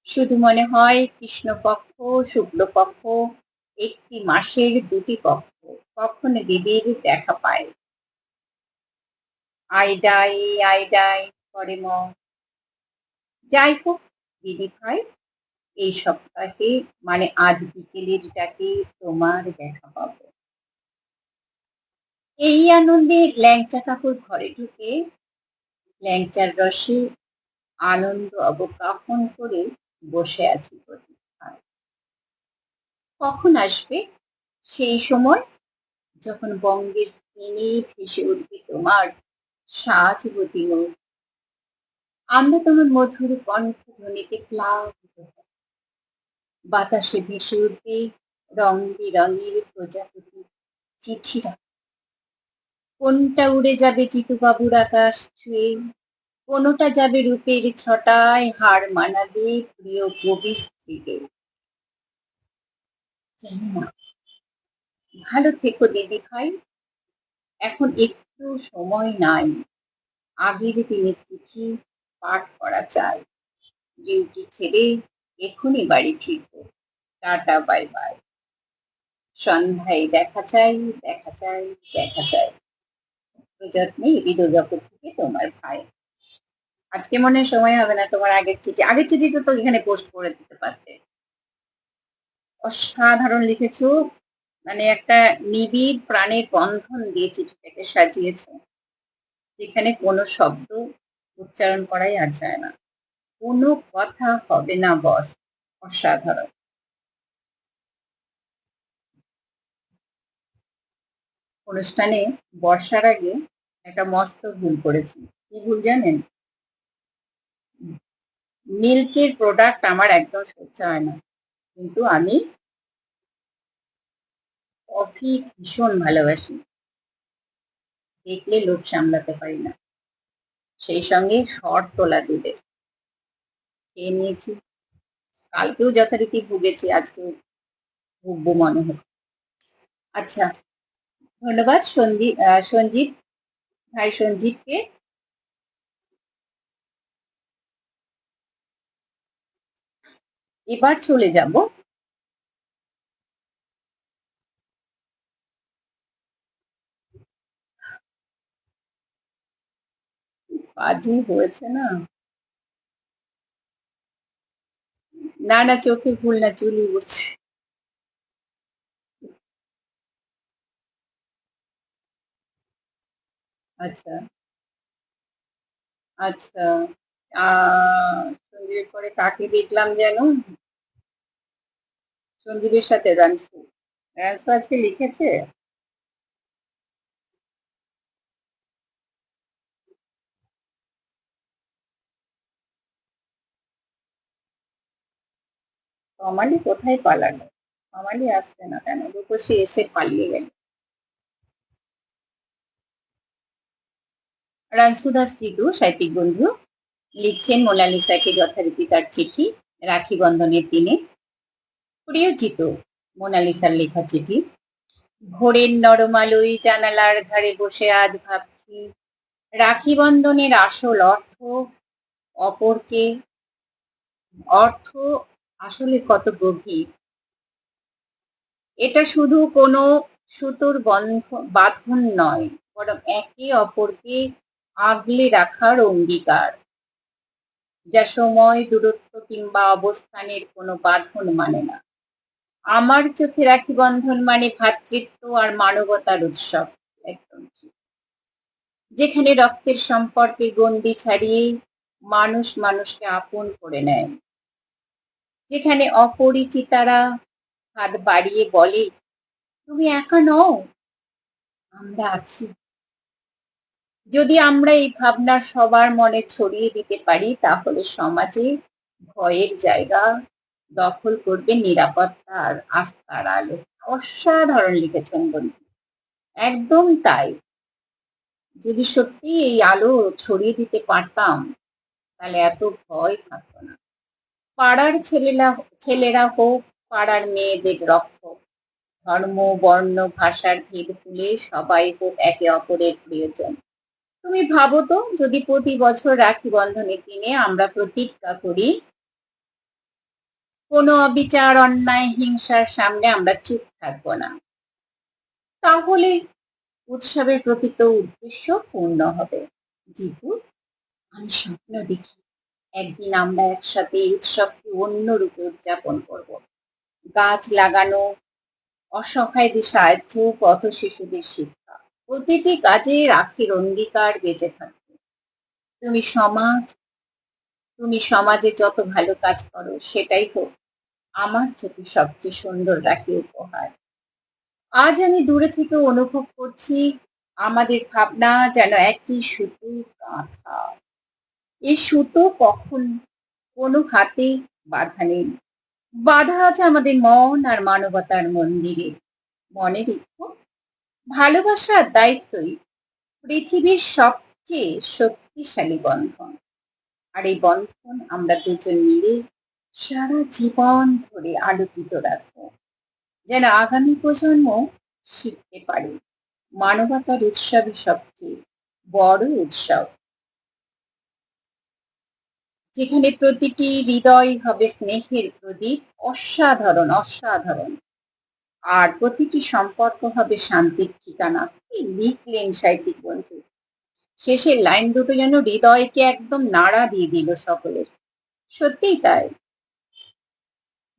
শুধু মনে হয় কৃষ্ণপক্ষ, শুক্লপক্ষ, একটি মাসের ২ টি পক্ষ। কখন দিদির দেখা পায়। আইডাই আইডাই করে মন। যাই হোক দিদি ভাই, এই সপ্তাহে মানে আজ বিকেলের ডাকে তোমার দেখা পাবো। এই আনন্দে ল্যাংচা কাকুর ঘরে ঢুকে ল্যাংচার রসে আনন্দ অবগাহন করে বসে আছি প্রতীক্ষায়। কখন আসবে সেই সময় যখন বঙ্গের স্ক্রিনে ভেসে উঠবে তোমার সাজবতী মুখ। আমরা তোমার মধুর কণ্ঠধ্বনিতে প্লাবিত হব। বাতাসে ভেসে উঠবে রং বেরঙের প্রজাপতি চিঠিরা। কোনটা উড়ে যাবে চিতুবাবুর আকাশ ছুঁয়ে, কোনোটা যাবে রূপের ছটায় হার মানাবে প্রিয় কবি স্ত্রীকে। জানি না। ভালো থেকো দিদি ভাই। এখন একটু সময় নাই। আগের দিনের চিঠি পাঠ করা চাই। ডিউটি ছেড়ে এখনই বাড়ি ফিরব। Tata bye bye. সন্ধ্যায় দেখা চাই, দেখা চাই, দেখা চাই। প্রযত্নে বিদুর জগৎ থেকে তোমার ভাই। আজকে মনে হয় সময় হবে না তোমার আগের চিঠি। আগের চিঠিটা তো এখানে পোস্ট করে দিতে পারতে। অসাধারণ লিখেছো। মানে একটা নিবিড় প্রাণের বন্ধন দিয়ে চিঠিটাকে সাজিয়েছো। যেখানে কোনো শব্দ উচ্চারণ করাই আর যায় না। কোনো কথা হবে না বস। অসাধারণ। অনুষ্ঠানে বর্ষার আগে একটা মস্ত ভুল করেছি। কি ভুল জানেন? মিল্কের প্রোডাক্ট আমার একদম সহ্য হয় না। কিন্তু আমি কফি ভীষণ ভালোবাসি। দেখলে লোভ সামলাতে পারি না। সেই সঙ্গে শর্ট তোলা দুধের। খেয়ে নিয়েছি। কালকেও যথারীতি ভুগেছি, আজকেও ভুগবো মনে হয়। আচ্ছা, ধন্যবাদ সঞ্জীব ভাই সঞ্জীবকে। এবার চলে যাব কাজই হয়েছে না। না না, চোখে ভুল না, চুলই উঠছে। আচ্ছা আচ্ছা। সঞ্জীবের পরে কাকে দেখলাম যেন? সঞ্জীবের সাথে রানসু। রানসু আজকে লিখেছে। কমালি কোথায় পালালো? কমালি আসছে না কেন? রূপসী এসে পালিয়ে গেল। রানসু দাস জিতু সাহিত্যিক বন্ধু লিখছেন মোনালিসাকে যথারীতি তার চিঠি রাখি বন্ধনের দিনে। প্রিয় জিতু, মোনালিসার লেখা চিঠি। ভোরের নরম আলোয় জানালার ধারে বসে আজ ভাবছি রাখি বন্ধনের আসল অপরকে অর্থ আসলে কত গভীর। এটা শুধু কোনো সুতোর বাঁধন নয়, বরং একে অপরকে আগলে রাখার অঙ্গীকার, যা সময়, দূরত্ব কিংবা অবস্থানের কোনো বাঁধন মানে না। আমার চোখে রাখি বন্ধন মানে ভ্রাতৃত্ব আর মানবতার উৎসব। একদম ঠিক। যেখানে রক্তের সম্পর্কের গণ্ডি ছাড়িয়ে মানুষ মানুষকে আপন করে নেয়, যেখানে অপরিচিতারা হাত বাড়িয়ে বলে, তুমি একা নও, আমরা আছি। যদি আমরা এই ভাবনা সবার মনে ছড়িয়ে দিতে পারি, তাহলে সমাজে ভয়ের জায়গা দখল করবে নিরাপত্তা আর আস্থার আলো। অসাধারণ লিখেছেন বন্ধু, একদম তাই। যদি সত্যি এই আলো ছড়িয়ে দিতে পারতাম, তাহলে এত ভয় থাকতো না। পাড়ার ছেলেরা হোক, পাড়ার মেয়েদের রক্ষক, ধর্ম, বর্ণ, ভাষার ভেদ ভুলে সবাই হোক একে অপরের প্রিয়জন। তুমি ভাবো তো, যদি প্রতি বছর রাখি বন্ধনের দিনে আমরা প্রতিজ্ঞা করি, কোনো অবিচার, অন্যায়, হিংসার সামনে আমরা চুপ থাকবো না, তাহলে উৎসবের প্রকৃত উদ্দেশ্য পূর্ণ হবে। জিতু, আমি স্বপ্ন দেখি একদিন আমরা একসাথে এই উৎসবকে অন্য রূপে উদযাপন করব। গাছ লাগানো, অসহায়দের সাহায্য, পথ শিশুদের শিক্ষা, প্রতিটি কাজে রাখির অঙ্গীকার বেঁচে থাকবে। তুমি সমাজ তুমি সমাজে যত ভালো কাজ করো, সেটাই হোক আমার চোখে সবচেয়ে সুন্দর রাখি উপহার। আজ আমি দূরে থেকে অনুভব করছি আমাদের ভাবনা যেন একই সুতোয় গাঁথা। এই সুতো কখন কোনো হাতে বাঁধা নেই, বাঁধা আছে আমাদের মন আর মানবতার মন্দিরে। মনে রেখো, ভালোবাসার দায়িত্বই পৃথিবীর সবচেয়ে শক্তিশালী বন্ধন। আর এই বন্ধন আমরা দুজন মিলে সারা জীবন ধরে আলোকিত রাখবো, যেন আগামী প্রজন্ম শিখতে পারে মানবতার উৎসবই সবচেয়ে বড় উৎসব, যেখানে প্রতিটি হৃদয় হবে স্নেহের প্রদীপ। অসাধারণ, অসাধারণ। আর প্রতিটি সম্পর্ক হবে শান্তির ঠিকানা। কি লিখলেন সাহিত্যিক বন্ধু! শেষের লাইন দুটো যেন হৃদয়কে একদম নাড়া দিয়ে দিল সকলের। সত্যিই তাই।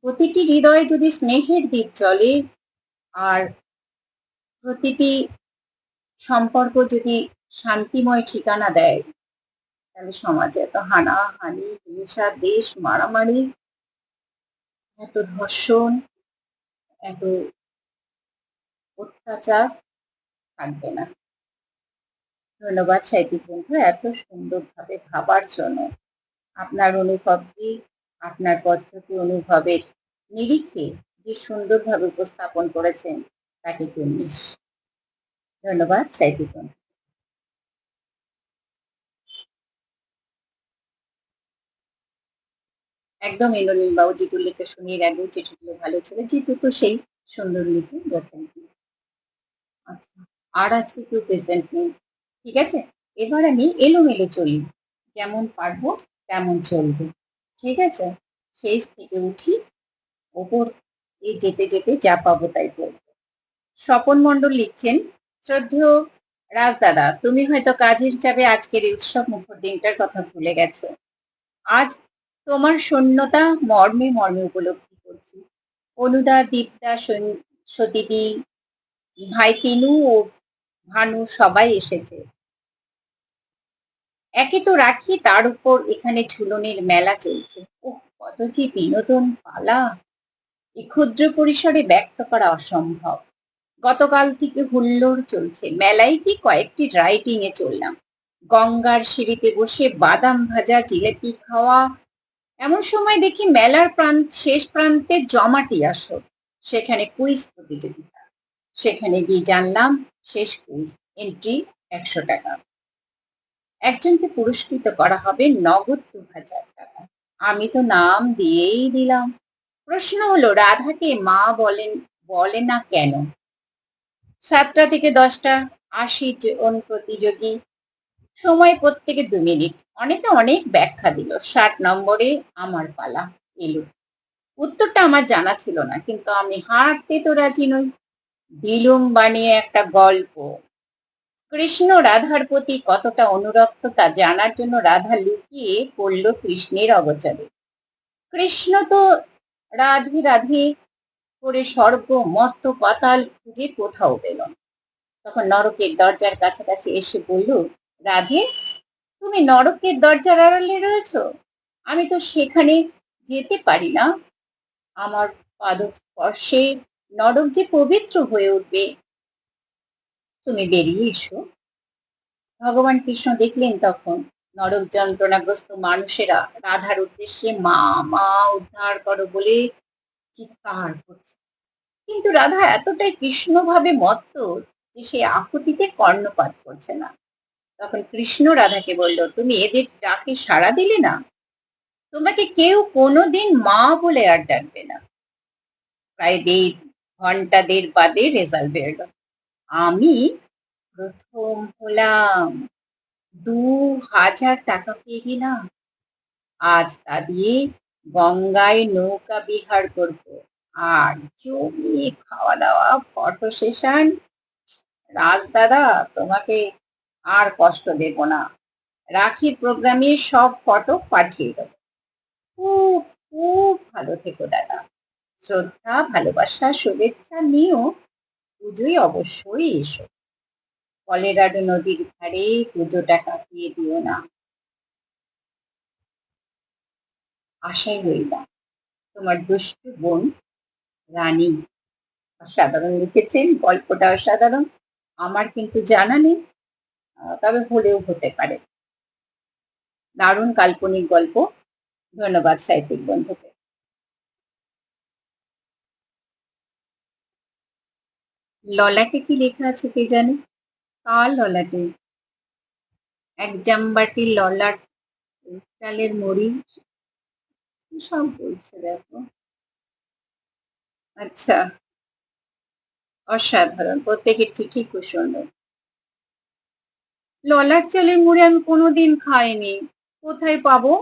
প্রতিটি হৃদয়ে যদি স্নেহের দ্বীপ জ্বলে, আর প্রতিটি সম্পর্ক যদি শান্তিময় ঠিকানা দেয়, তাহলে সমাজে এত হানাহানি, হিংসা, দেশ মারামারি, এত ধর্ষণ, এত অত্যাচার থাকবে না। ধন্যবাদ সাহিত্যিক বন্ধু, এত সুন্দরভাবে ভাবার জন্য। আপনার অনুভবটি, আপনার পদ্ধতি অনুভবের নিরিখে যে সুন্দরভাবে উপস্থাপন করেছেন, তাকে কুর্নিশ। ধন্যবাদ সাহিত্যিক বন্ধু। একদম ইন্দ্রনীল বাবু, জিতুর লেখা শুনিয়ে রাখবো, চিঠিগুলো ভালো ছিল। জিতু তো সেই সুন্দর লিখে যথারীতি। আচ্ছা, আর আজকে কেউ প্রেজেন্ট নেই, ঠিক আছে। এবার আমি এলোমেলো চলি, যেমন পারবো তেমন চলবে, ঠিক আছে। শেষ থেকে উঠি, ওপর যেতে যেতে যা পাবো তাই বলবো। স্বপন মণ্ডল লিখছেন, শ্রদ্ধেয় রাজদাদা, তুমি হয়তো কাজের চাপে আজকের এই উৎসব মুখর দিনটার কথা ভুলে গেছো। আজ তোমার শূন্যতা মর্মে মর্মে উপলব্ধি করছি। অনুদা, দীপদা, সতীদি, ভাই তিনু ও ভানু সবাই এসেছে। একে তো রাখি, তার উপর এখানে ঝুলনের মেলা চলছে। ওহ, কত যে বিনোদন পালা! এই ক্ষুদ্র পরিসরে ব্যক্ত করা অসম্ভব। গতকাল থেকে হুল্লোড় চলছে। মেলায় কি কয়েকটি রাইডিং এ চললাম। গঙ্গার সিঁড়িতে বসে বাদাম ভাজা, জিলেপি খাওয়া। এমন সময় দেখি মেলার শেষ প্রান্তে জমাটি আসর, সেখানে কুইজ প্রতিযোগিতা। সেখানে গিয়ে জানলাম শেষ কুইজ এন্ট্রি 100 টাকা। একজনকে পুরস্কৃত করা হবে নগদ 2000 টাকা। আমি তো নাম দিয়েই দিলাম। প্রশ্ন হলো, রাধাকে মা বলে না কেন? 7টা থেকে 10টা, 80 জন প্রতিযোগী, সময় প্রত্যেকে 2 মিনিট। অনেকে অনেক ব্যাখ্যা দিল। 60 নম্বরে আমার পালা এলো। উত্তরটা আমার জানা ছিল না, কিন্তু আমি হারতে তো রাজি নই। দিলুম বানিয়ে একটা গল্প। কৃষ্ণ রাধার প্রতি কতটা অনুরক্ত তা জানার জন্য রাধা লুকিয়ে পড়ল কৃষ্ণের অগোচরে। কৃষ্ণ তো রাধে রাধে করে স্বর্গ মর্ত পাতাল খুঁজে কোথাও পেল না। তখন নরকের দরজার কাছাকাছি এসে বলল, রাধে, তুমি নরকের দরজার আড়ালে রয়েছ, আমি তো সেখানে যেতে পারি না। আমার পাদস্পর্শে নরক যে পবিত্র হয়ে উঠবে, তুমি বেরিয়ে এসো। ভগবান কৃষ্ণ দেখলেন তখন নরক যন্ত্রণাগ্রস্ত মানুষেরা রাধার উদ্দেশ্যে মা মা উদ্ধার করো বলে চিৎকার করছে, কিন্তু রাধা এতটাই কৃষ্ণ ভাবে মত্ত যে সে আকুতিতে কর্ণপাত করছে না। তখন কৃষ্ণ রাধাকে বলল, তুমি এদের ডাকে সাড়া দিলে না, তোমাকে কেউ কোনোদিন মা বলে আর ডাকবে না। প্রায় ঘন্টা দেড় বাদে রেজাল্ট বেরোলো, আমি প্রথম হলাম। ২,০০০ পেয়ে গেলাম। আজ তা দিয়ে গঙ্গায় নৌকা বিহার করব, আর জমিয়ে খাওয়া দাওয়া, ফটো সেশন। রাজদাদা, তোমাকে আর কষ্ট দেব না, রাখির প্রোগ্রামে সব ফটো পাঠিয়ে দেবো। খুব খুব ভালো থেকো দাদা, শ্রদ্ধা, ভালোবাসা, শুভেচ্ছা নিয়েও পুজোয় অবশ্যই এসো। কলেরাডো নদীর ধারে পুজোটা কাটিয়ে দিও না। আশায় রইলাম, তোমার দুষ্টু বোন রানী। অসাধারণ লিখেছেন, গল্পটা অসাধারণ। আমার কিন্তু জানা নেই, তবে হলেও হতে পারে। দারুণ কাল্পনিক গল্প। ধন্যবাদ সাহিত্যিক বন্ধুকে। ললাটে কি লেখা আছে কে জানে? কার ললাটে? এক জামবাটি ললাট, চালের মুড়ি, সব বলছে দেখো। আচ্ছা, অসাধারণ, প্রত্যেকের চিঠি খুব সুন্দর। ললাট চালের মুড়ি আমি কোনোদিন খাইনি, কোথায় পাবো?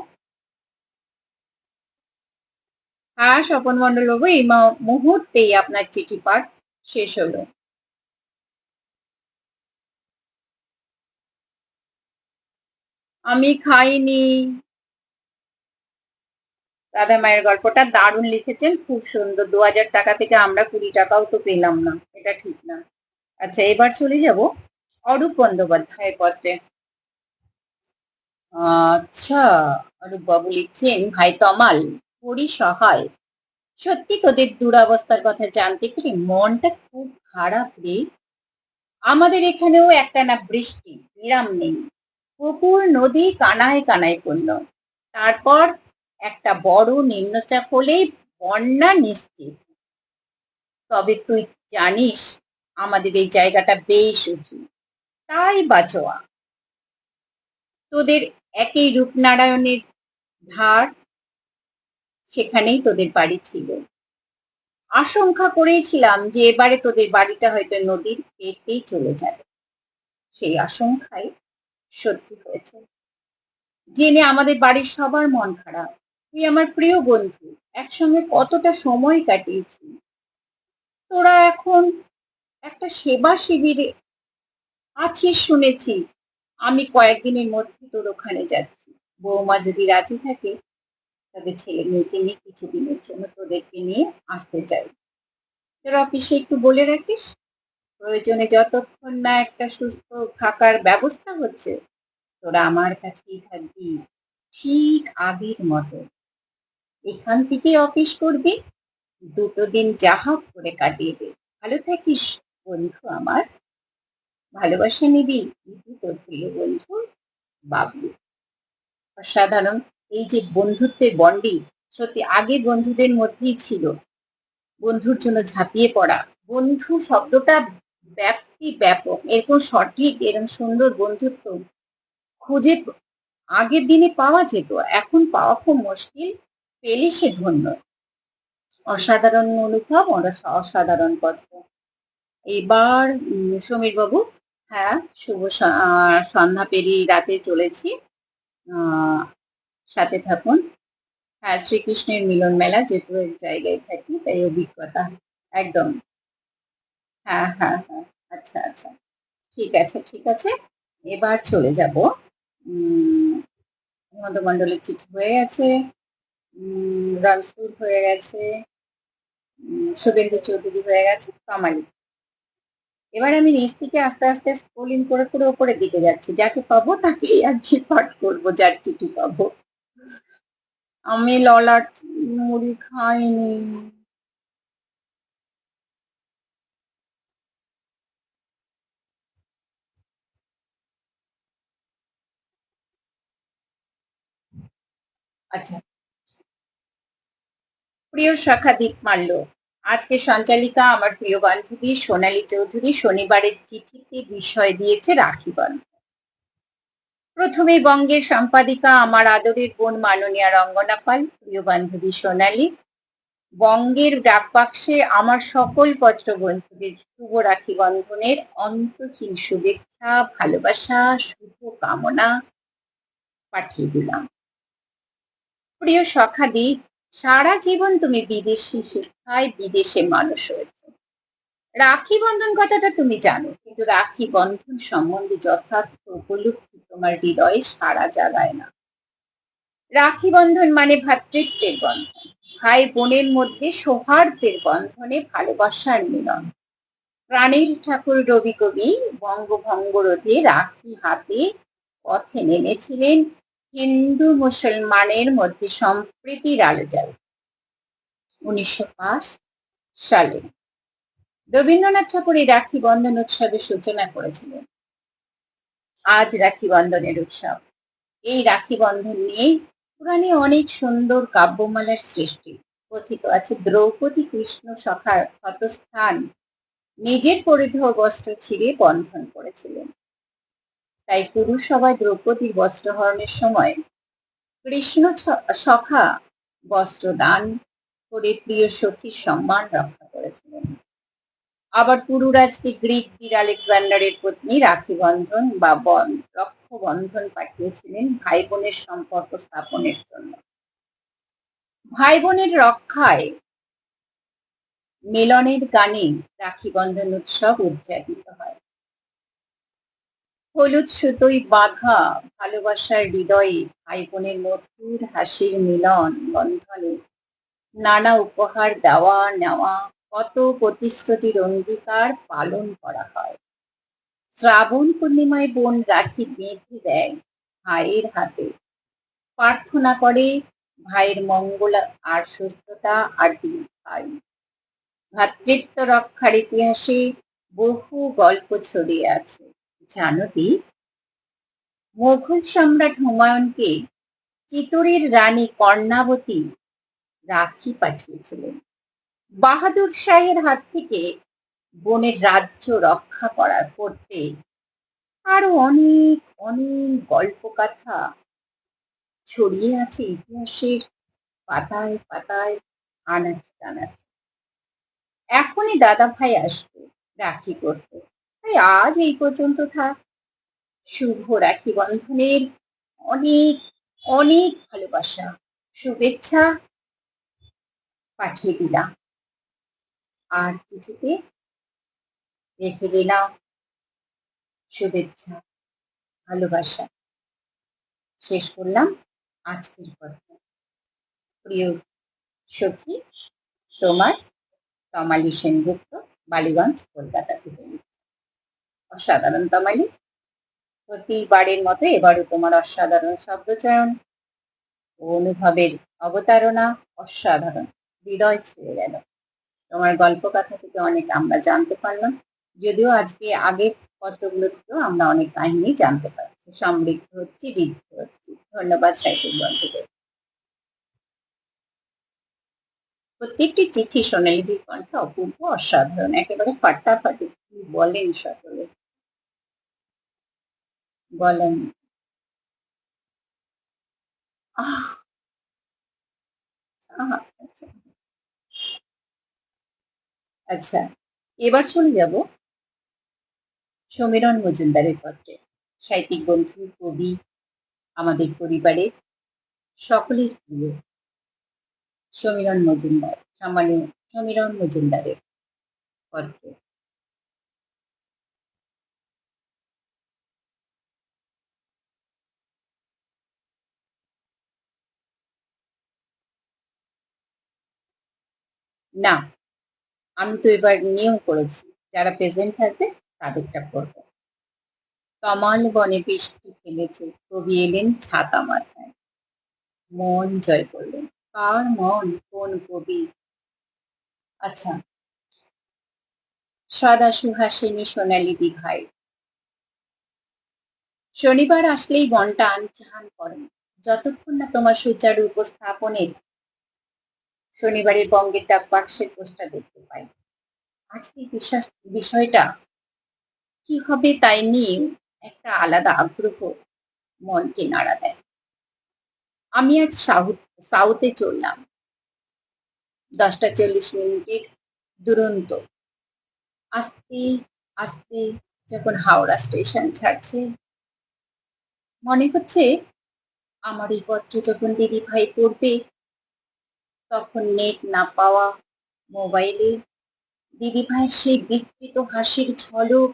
হ্যাঁ স্বপন মন্ডল বাবু, এই মুহূর্তেই আপনার চিঠি পাঠ শেষ হলো। আমি খাইনি। দাদা মায়ের গল্পটা দারুণ লিখেছেন, খুব সুন্দর। ২,০০০ থেকে আমরা ২০ টাকাও তো পেলাম না, এটা ঠিক না। আচ্ছা, এবার চলে যাব অরূপ বন্দ্যোপাধ্যায়ের পত্রে। আচ্ছা, অরূপ বাবু লিখছেন, ভাই তমাল, পড়ি সহায়। সত্যি তোদের দুরবস্থার কথা জানতে পেরে মনটা খুব খারাপ রে। আমাদের এখানেও একটানা বৃষ্টি, বিরাম নেই। পুকুর নদী কানায় কানায় পূর্ণ। তারপর একটা বড় নিম্নচাপ হলেই বন্যা নিশ্চিত। তবে তুই জানিস আমাদের এই জায়গাটা বেশ উঁচু, তাই বাঁচোয়া। তোদের একই রূপনারায়ণের ধার, সেখানেই তোদের বাড়ি ছিল। আশঙ্কা করেছিলাম যে এবারে তোদের বাড়িটা হয়তো নদীর পেটেই চলে যাবে। সেই আশঙ্কাই সত্যি হয়েছে। জেনে আমাদের বাড়ির সবার মন খারাপ। তুই আমার প্রিয় বন্ধু, একসঙ্গে কতটা সময় কাটিয়েছি। তোরা এখন একটা সেবা শিবিরে আছিস শুনেছি। আমি কয়েকদিনের মধ্যে তোর ওখানে যাচ্ছি। বৌমা যদি রাজি থাকে, তবে ছেলে মেয়েকে নিয়ে কিছুদিনের জন্য তোদেরকে নিয়ে আসতে চাই। তোর অফিসে একটু বলে রাখিস, প্রয়োজনে যতক্ষণ না একটা সুস্থ থাকার ব্যবস্থা হচ্ছে, তোরা আমার কাছেই থাকবি, ঠিক আগের মতো। এখান থেকে অফিস করবি, ২ দিন যাহা করে কাটিয়ে দে। ভালো থাকিস বন্ধু আমার, ভালোবাসা নিবি, তোর প্রিয় বন্ধু বাবলু। অসাধারণ। এই যে বন্ধুত্বের বন্ডিং, সত্যি আগে বন্ধুদের মধ্যেই ছিল বন্ধুর জন্য ঝাঁপিয়ে পড়া। বন্ধু শব্দটা ব্যাপ্তি ব্যাপক, এরকম সঠিক এরকম সুন্দর বন্ধুত্ব খুঁজে আগের দিনে পাওয়া যেত, এখন পাওয়া খুব মুশকিল। পেলে সে ধন্য। অসাধারণ অনুভব, অসাধারণ কথা। এবার সমীর বাবু। হ্যাঁ, শুভ সন্ধ্যা পেরিয়ে রাতে চলেছি। সাথে থাকুন। হ্যাঁ, শ্রীকৃষ্ণের মিলন মেলা, যেহেতু এক জায়গায় থাকি তাই অভিজ্ঞতা একদম। হ্যাঁ হ্যাঁ হ্যাঁ, আচ্ছা আচ্ছা, ঠিক আছে ঠিক আছে। এবার চলে যাব। হেমন্ত মন্ডলের চিঠি হয়ে গেছে, রানসুর হয়ে গেছে, শুভেন্দু চৌধুরী হয়ে গেছে তমালি। এবার আমি নিচ থেকে আস্তে আস্তে স্ক্রোলিং করে করে ওপরের দিকে যাচ্ছি, যাকে পাবো তাকেই আর কি পাঠ করবো, যার চিঠি পাবো। আমি ললাট মুড়ি খাইনি। আচ্ছা, প্রিয় শাখা দীপমাল্য, আজকে সঞ্চালিকা আমার প্রিয় বান্ধবী সোনালী চৌধুরী শনিবারের চিঠিতে বিষয় দিয়েছে রাখি বন্ধন। প্রথমে বঙ্গের সম্পাদিকা আমার আদরের বোন মাননীয়া রঙ্গনা পাল, প্রিয় বান্ধবী সোনালী, বঙ্গের ডাকবাক্সে আমার সকল পত্র বন্ধুদের শুভ রাখি বন্ধনের অন্তহীন শুভেচ্ছা, ভালোবাসা, শুভ কামনা পাঠিয়ে দিলাম। প্রিয় সখাদি, সারা জীবন তুমি বিদেশি শিক্ষায় বিদেশে মানুষ হয়েছে। রাখি বন্ধন কথাটা তুমি জানো, কিন্তু রাখি বন্ধন সম্বন্ধে যথার্থ উপলব্ধি তোমার হৃদয়ে সারা জাগায় না। রাখি বন্ধন মানে ভ্রাতৃত্বের বন্ধন, ভাই বোনের মধ্যে সৌহার্দ্যের বন্ধনে ভালোবাসার মিলন। প্রাণের ঠাকুর রবি কবি বঙ্গভঙ্গ রোধে রাখি হাতে পথে নেমেছিলেন হিন্দু মুসলমানের মধ্যে সম্প্রীতির আলো জ্বাল 1905 সালে রবীন্দ্রনাথ ঠাকুর এই রাখি বন্ধন উৎসবের সূচনা করেছিলেন। আজ রাখি বন্ধনের উৎসব। এই রাখি বন্ধন নিয়ে পুরাণে অনেক সুন্দর কাব্যমালার সৃষ্টি। কথিত আছে দ্রৌপদী কৃষ্ণ সখার ক্ষতস্থান নিজের পরিধেয় বস্ত্র ছিঁড়ে বন্ধন করেছিলেন। তাই পুরুষ সবাই দ্রৌপদীর বস্ত্রহরণের সময় কৃষ্ণ সখা বস্ত্র দান করে প্রিয় সখীর সম্মান রক্ষা করেছিলেন। আবার পুরুরাজকে গ্রিক বীর আলেকজান্ডারের পত্নী রাখি বন্ধন বা রক্ষবন্ধন পাঠিয়েছিলেন ভাই বোনের সম্পর্ক স্থাপনের জন্য। ভাই বোনের রক্ষায় মিলনের গানে রাখি বন্ধন উৎসব উদযাপিত হয়। হলুদ সুতোই বাঁধা ভালোবাসার হৃদয়ে ভাই বোনের মধুর হাসির মিলন বন্ধনে নানা উপহার দেওয়া নেওয়া, কত প্রতিশ্রুতির অঙ্গীকার পালন করা হয়। শ্রাবণ পূর্ণিমায় বোন রাখি বেঁধে দেয় ভাইয়ের হাতে, প্রার্থনা করে ভাইয়ের মঙ্গল আর সুস্থতা আর দীর্ঘায়ু। ভ্রাতৃত্ব রক্ষার ইতিহাসে বহু গল্প ছড়িয়ে আছে। জানো দি, মোগল সম্রাট হুমায়ুনকে চিতোরের রানী কর্ণাবতী রাখি পাঠিয়েছিলেন বাহাদুর শাহের হাত থেকে বোনের রাজ্য রক্ষা করতে। আরো অনেক অনেক গল্প কথা ছড়িয়ে আছে ইতিহাসের পাতায় পাতায়, আনাচে কানাচে। এখনই দাদা ভাই আসবে রাখি করতে, তাই আজ এই পর্যন্ত থাক। শুভ রাখি বন্ধনের অনেক অনেক ভালোবাসা, শুভেচ্ছা পাঠিয়ে দিলাম। আর চিঠিতে রেখে দিলাম শুভেচ্ছা, ভালোবাসা। শেষ করলাম আজকের কথা। প্রিয় সখী, তোমার তমালি সেনগুপ্ত, বালিগঞ্জ, কলকাতা থেকে। অসাধারণ তমালি, প্রতিবারের মতো এবারও তোমার অসাধারণ শব্দচয়ন ও অনুভবের অবতারণা অসাধারণ, হৃদয় ছুঁয়ে গেল। তোমার গল্প কথা থেকে অনেক আমরা জানতে পারলাম, যদিও আজকে আগের পত্রগুলো থেকেও আমরা অনেক কাহিনী জানতে পারছি, সমৃদ্ধ হচ্ছি, ঋদ্ধ হচ্ছি। ধন্যবাদ সাহিত্যিক বন্ধুদের। প্রত্যেকটি চিঠি সোনালীদির কণ্ঠে অপূর্ব, অসাধারণ, একেবারে ফাটাফাটি। কি বলেন সকলে, বলেন। আচ্ছা, আচ্ছা, এবার চলে যাব সমীরণ মজুমদারের পত্রে। সাহিত্যিক বন্ধু, কবি, আমাদের পরিবারের সকলের প্রিয় সমীরণ মজুমদার, সম্মানীয় সমীরণ মজুমদারের পত্র। না, আমি তো এবার নিয়ম করেছি, যারা প্রেজেন্ট থাকবে তাদেরটা করবো। তমাল বনে বৃষ্টি ফেলেছে, কবি এলেন ছাতা মাথায়, মন জয় করলেন। কার মন, কোন কবি? আচ্ছা, সদা সুহাসিনী সোনালী দিঘায়, শনিবার আসলেই মনটা আনচান করে, যতক্ষণ না তোমার সুচারু উপস্থাপনের শনিবারের বঙ্গের ডাক বাক্সের পোস্টটা দেখতে পাই। আজকে বিষয়টা কি হবে তাই নিয়ে একটা আলাদা আগ্রহ মনকে নাড়া দেয়। আমি আজ সাউথে চললাম, 10টা 40 মিনিটের দুরন্ত। আস্তে আস্তে যখন হাওড়া স্টেশন ছাড়ছে, মনে হচ্ছে আমার এই পত্র যখন দিদি ভাই পড়বে, তখন নেট না পাওয়া মোবাইলে দিদি ভাইয়ের সেই বিস্তৃত হাসির ঝলক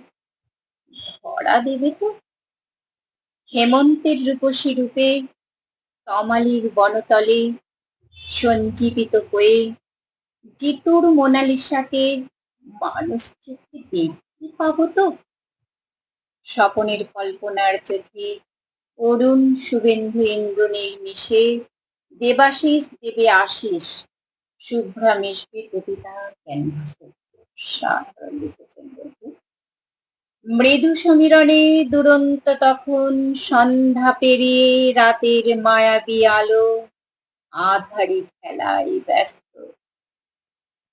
ধরা দেবে তো। হেমন্তের রূপসী রূপে তমালির বনতলে সঞ্জীবিত হয়ে জিতুর মোনালিসাকে মানুষ চোখে দেখতে পাবো তো। স্বপনের কল্পনার চোখে অরুণ শুভেন্দু ইন্দ্রনীল মিশে দেবাশিস দেবে আশিস, শুভ্রা মিশবে কবিতা ক্যানভাসে। সাধারণ লিখেছেন বন্ধু। মৃদু সমীরণে দুরন্ত তখন, সন্ধ্যা পেরিয়ে রাতের মায়াবী আলো আধারি খেলায় ব্যস্ত,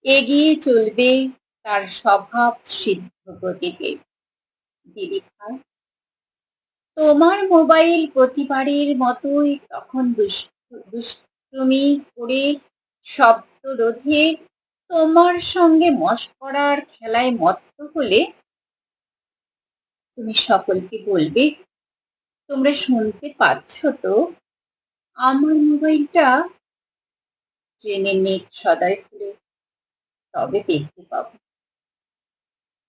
এগিয়ে চলবে তার স্বভাব সিদ্ধ গতিতে। দিদি ভাই, তোমার মোবাইল প্রতিবারের মতোই তখন দুষ্টুমি করে শব্দ রোধে তোমার সঙ্গে মশকরার খেলায় মত্ত হলে তুমি সকলকে বলবে, তোমরা শুনতে পাচ্ছ তো, আমার মোবাইলটা ট্রেনের নেট সদয় খুলে তবে দেখতে পাবো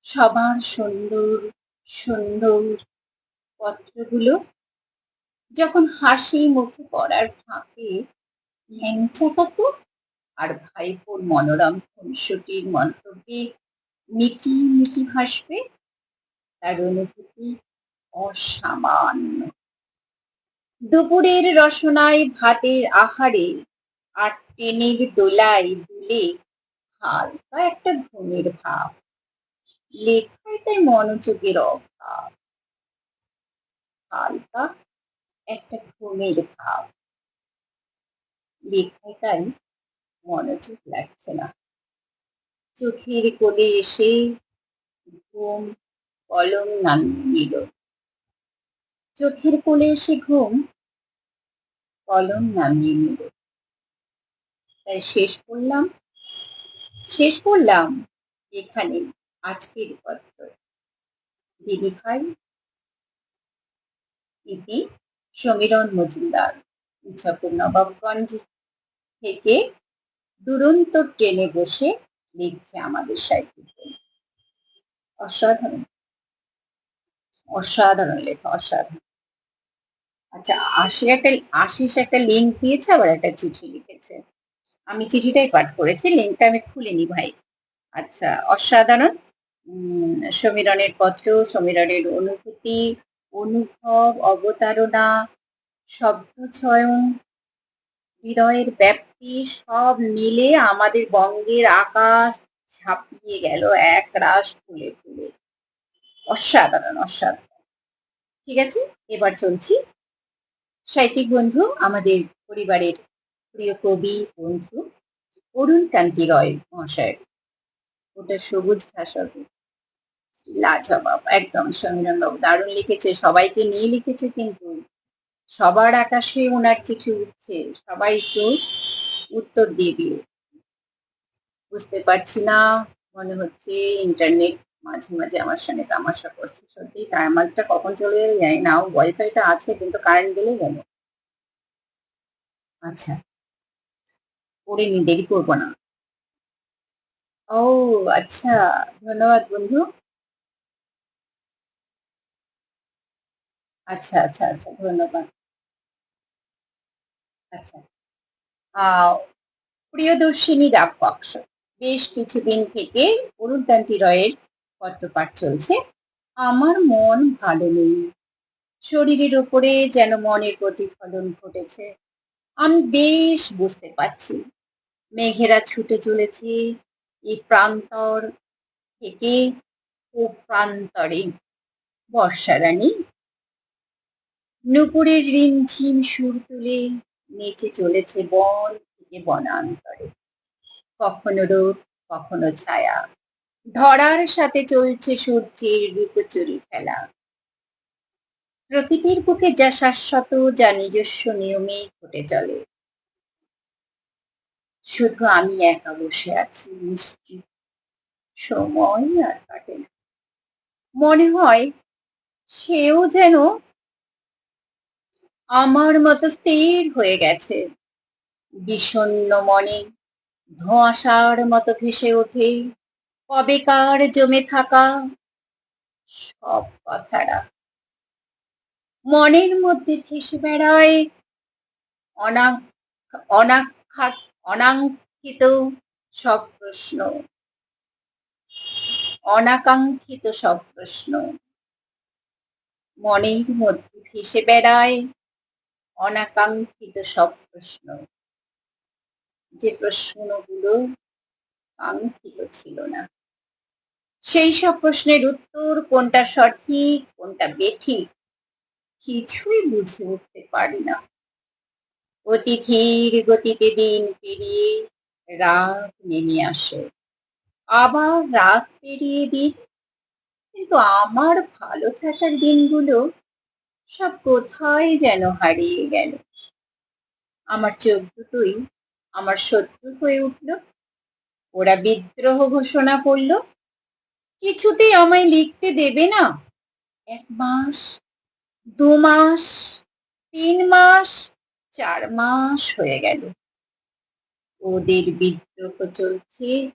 সবার সুন্দর সুন্দর পত্রগুলো যখন হাসি মুখে পড়ার ফাঁকে ল্যাংচা কাকু আর ভাইপোর মনোরম খুনসুটির মন্তব্যে মিটি মিটি হাসবে। তার অনুভূতি অসামান্য। দুপুরের রসনায় ভাতের আহারে আর ট্রেনের দোলায় দুলে হালকা একটা ঘুমের ভাব, লেখায় তাই মনোযোগের অভাব, হালকা একটা ঘুমের ভাব, লেখায় তাই মনোযোগ লাগছে না। চোখের কোলে এসে ঘুম কলম নামিয়ে নিল, চোখের কোলে এসে ঘুম কলম নামিয়ে নিল। তাই শেষ করলাম এখানে আজকের পত্র। দিদি ভাই, ইতি সমীরণ মজুমদার, ইছাপুর নবাবগঞ্জ থেকে দুরন্ত ট্রেনে বসে লিখছে আমাদের সাহিত্যিক। অসাধারণ, অসাধারণ লেখা, অসাধারণ। আচ্ছা, আশিস একটা লিঙ্ক দিয়েছে, আবার একটা চিঠি লিখেছে। আমি চিঠিটাই পাঠ করেছি, লিঙ্কটা আমি খুলিনি ভাই। আচ্ছা, অসাধারণ। সমীরণের পত্র, সমীরণের অনুভূতি, অনুভব, অবতারণা, শব্দচয়ন, হৃদয়ের ব্যাপ্তি সব মিলে আমাদের বঙ্গের আকাশ ঝাঁপিয়ে গেল এক রাশ ফুলে ফুলে। অসাধারণ, অসাধারণ। ঠিক আছে, এবার চলছি। সাহিত্যিক বন্ধু, আমাদের পরিবারের প্রিয় কবি বন্ধু অরুণ কান্তি রয় মহাশয়ের, ওটা সবুজ ভাষা, লাজবাব একদম। সমীরণ বাবু দারুণ লিখেছে, সবাইকে নিয়ে লিখেছে, কিন্তু সবার আকাশে ওনার চিঠি উঠছে, সবাই একটু উত্তর দিয়ে দিও। বুঝতে পারছি না, মনে হচ্ছে ইন্টারনেট মাঝে মাঝে আমার সঙ্গে তামাশা করছে। সত্যি টাইমারটা কখন চলে যাবে জানি না, ওয়াইফাইটা আছে কিন্তু কারেন্ট গেলে গেল। আচ্ছা, পড়ে নি, দেরি করবো না। ও আচ্ছা, ধন্যবাদ বন্ধু। আচ্ছা আচ্ছা আচ্ছা, ধন্যবাদ। আচ্ছা, প্রিয়দর্শিনী ডাক বাক্স, বেশ কিছুদিন থেকে অরুণকান্তি রয়ের পত্রপাঠ চলছে। আমার মন ভালো নেই। শরীরের ওপরে যেন মনের প্রতিফলন ঘটেছে। আমি বেশ বুঝতে পারছি। মেঘেরা ছুটে চলেছে এই প্রান্তর থেকে ও প্রান্তরে। বর্ষারানী নুপুরের রিমঝিম সুর তুলে নেচে চলেছে বন থেকে বনান্তরে। কখনো রোদ, কখনো ছায়া। ধরার সাথে চলছে সূর্যের লুকোচুরি খেলা। প্রকৃতির বুকে যা শাশ্বত, যা নিজস্ব নিয়মে ঘটে চলে। শুধু আমি একা বসে আছি নিশ্চিত। সময় আর কাটে না। মনে হয় সেও যেন আমার মতো স্থির হয়ে গেছে। বিষণ্ণ মনে ধোঁয়াশার মতো ভেসে ওঠে কবেকার জমে থাকা সব কথাটা। মনের মধ্যে ভেসে বেড়ায় অনাক- অনাকাঙ্ক্ষিত সব প্রশ্ন, অনাকাঙ্ক্ষিত সব প্রশ্ন। মনের মধ্যে ভেসে বেড়ায় অনাকাঙ্ক্ষিত সব প্রশ্ন, যে প্রশ্নগুলো কাঙ্ক্ষিত ছিল না। সেই সব প্রশ্নের উত্তর কোনটা সঠিক, কোনটা বেঠিক কিছুই বুঝে উঠতে পারি না। অতি ধীর গতিতে দিন পেরিয়ে রাত নেমে আসে, আবার রাত পেরিয়ে দিন, কিন্তু আমার ভালো থাকার দিনগুলো সব কোথায় যেন হারিয়ে গেল। আমার চোখ দুটোই আমার শত্রু হয়ে উঠল। ওরা বিদ্রোহ ঘোষণা করলো, কিছুতেই আমায় লিখতে দেবে না। 1 মাস, 2 মাস, 3 মাস, 4 মাস হয়ে গেল। ওদের বিদ্রোহ চলছে,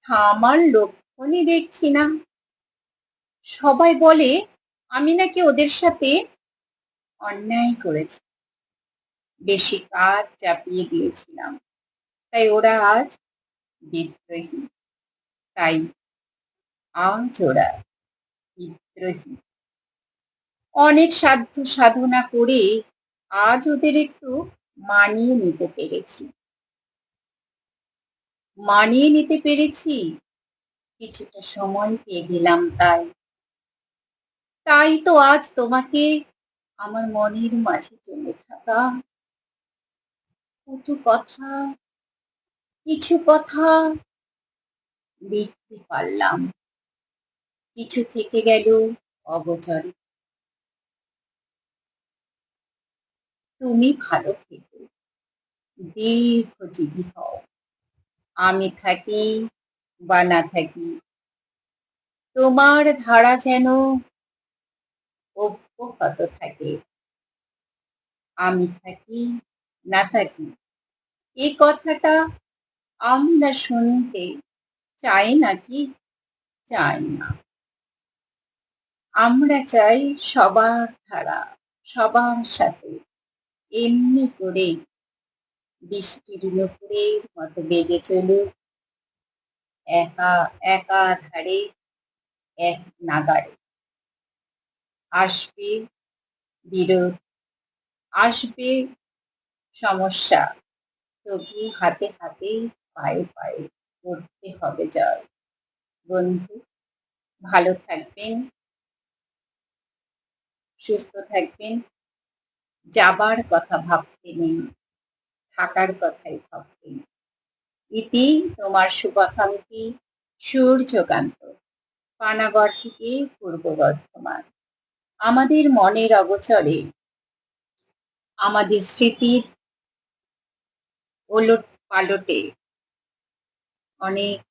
থামার লক্ষণই দেখছি না। সবাই বলে আমি নাকি ওদের সাথে অন্যায় করেছি, বেশি কাজ চাপিয়ে দিয়েছিলাম, তাই ওরা আজ বিদ্রোহী। তাই আজ ওরা বিদ্রোহী। অনেক সাধ্য সাধনা করে আজ ওদের একটু মানিয়ে নিতে পেরেছি। মানিয়ে নিতে পেরেছি, কিছুটা সময় পেয়ে গেলাম তাই। তাই তো আজ তোমাকে আমার মনের মাঝে জমে থাকা কত কথা, কিছু কথা লিখতে পারলাম। কিছু থেকে গেল অগোচরে। তুমি ভালো থেকো, দীর্ঘজীবী হও। আমি থাকি বা না থাকি, তোমার ধারা যেন অব্যাহত থাকে। আমি থাকি না থাকি, এই কথাটা আমরা শুনতে চাই নাকি? চাই না। আমরা চাই সবার ধারা সবার সাথে এমনি করে বৃষ্টির নুপুরের মতো বেজে চলুক, একা একাধারে, এক নাগাড়ে। আসবে বিরোধ, আসবে সমস্যা, তবু হাতে হাতে, পায়ে পায়ে করতে হবে জয়। বন্ধু, ভালো থাকবেন, সুস্থ থাকবেন। যাবার কথা ভাবতে নেই, থাকার কথাই ভাবতে নেই। ইতি তোমার শুভাকাঙ্ক্ষী সূর্যকান্ত, পানাগড় থেকে পূর্ব বর্ধমান। আমাদের মনের অগোচরে, আমাদের স্মৃতির ওলট পালটে অনেক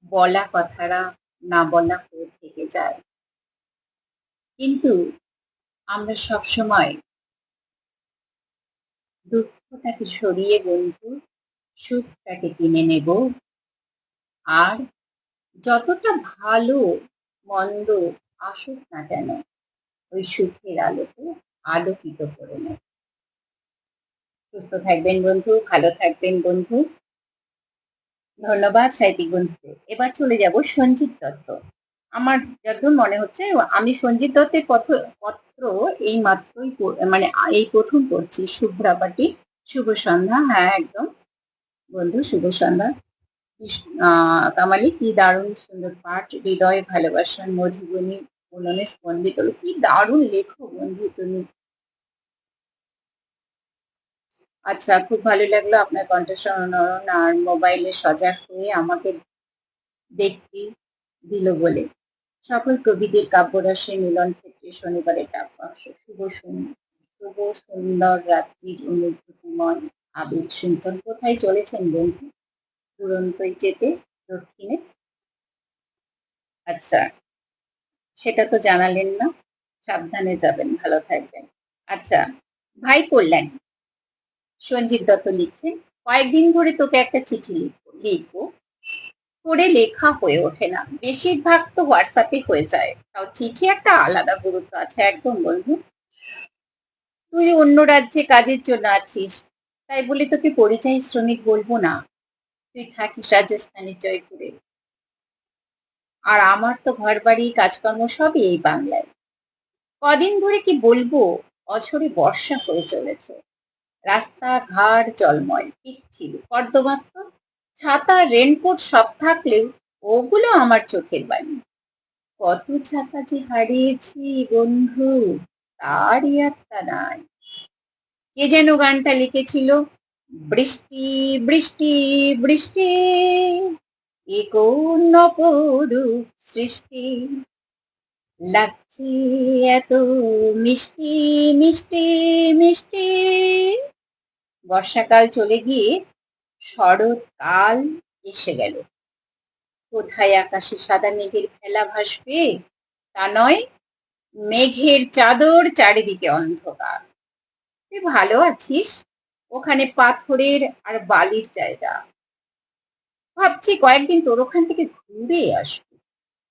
বলা কথারা না বলা হয়ে থেকে যায়। কিন্তু আমরা সবসময় দুঃখটাকে সরিয়ে বন্ধু সুখটাকে কিনে নেব। আর যতটা ভালো মন্দ আসুক না কেন, ওই সুখের আলোকে আলোকিত করে নেব। সুস্থ থাকবেন বন্ধু, ভালো থাকবেন বন্ধু। ধন্যবাদ সাহিত্যিক বন্ধুকে। এবার চলে যাব সঞ্জিত দত্ত। আমার যতদূর মনে হচ্ছে আমি সঞ্জিত দত্তের পত্র এই মাত্রই মানে এই প্রথম পড়ছি। শুভ্রাপাটি, শুভ সন্ধ্যা। হ্যাঁ, একদম বন্ধু, শুভ সন্ধ্যা। কামালি, কি দারুণ সুন্দর পাঠ! হৃদয় ভালোবাসার মধুবনী উলনে স্পন্দিত হলো। কি দারুণ লেখো বন্ধু তুমি। আচ্ছা, খুব ভালো লাগলো আপনার কণ্ঠস্বর আর মোবাইলে সজাগ হয়ে আমাকে দেখতে দিল বলে। সকল কবিদের কাব্যরসের মিলন ক্ষেত্রে শনিবারের ডাকবাক্স। শুভ সুন্দর রাত্রির অনুভূতিময় আবেগ সিঞ্চন। কোথায় চলেছেন বন্ধু? দুরন্তই যেতে দক্ষিণে? আচ্ছা, সেটা তো জানালেন না। সাবধানে যাবেন, ভালো থাকবেন। আচ্ছা, ভাই কল্যাণ, সঞ্জিত দত্ত লিখছেন, কয়েকদিন ধরে তোকে একটা চিঠি লিখবো করে লেখা হয়ে ওঠে না। বেশিরভাগ তো হোয়াটসঅ্যাপে হয়ে যায়, তাও চিঠি একটা আলাদা গুরুত্ব আছে। একদম বন্ধু, তুই অন্য রাজ্যে কাজের জন্য আছিস, তাই বলে তোকে পরিযায়ী শ্রমিক বলবো না। তুই থাকিস রাজস্থানের জয়পুরে, আর আমার তো ঘর বাড়ি কাজকর্ম সবই এই বাংলায়। কদিন ধরে কি বলবো, অঝরে বর্ষা হয়ে চলেছে। রাস্তাঘাট জলময়, পিচ্ছিল কর্দমাক্ত। ছাতা রেনকোট সব থাকলেও ওগুলো আমার চোখের বালি। কত ছাতা যে হারিয়েছি বন্ধু, তারই একটা নাই। কে যেন গানটা লিখেছিল, বৃষ্টি বৃষ্টি বৃষ্টি, এ কোন অপরূপ সৃষ্টি, লাগছে এত মিষ্টি মিষ্টি মিষ্টি। বর্ষাকাল চলে গিয়ে শরৎকাল এসে গেল। কোথায় আকাশে সাদা মেঘের ভেলা ভাসবে? তা নয়, মেঘের চাদর, চারিদিকে অন্ধকার। তুই ভালো আছিস? ওখানে পাথরের আর বালির জায়গা। ভাবছি কয়েকদিন তোর ওখান থেকে ঘুরে আসবো।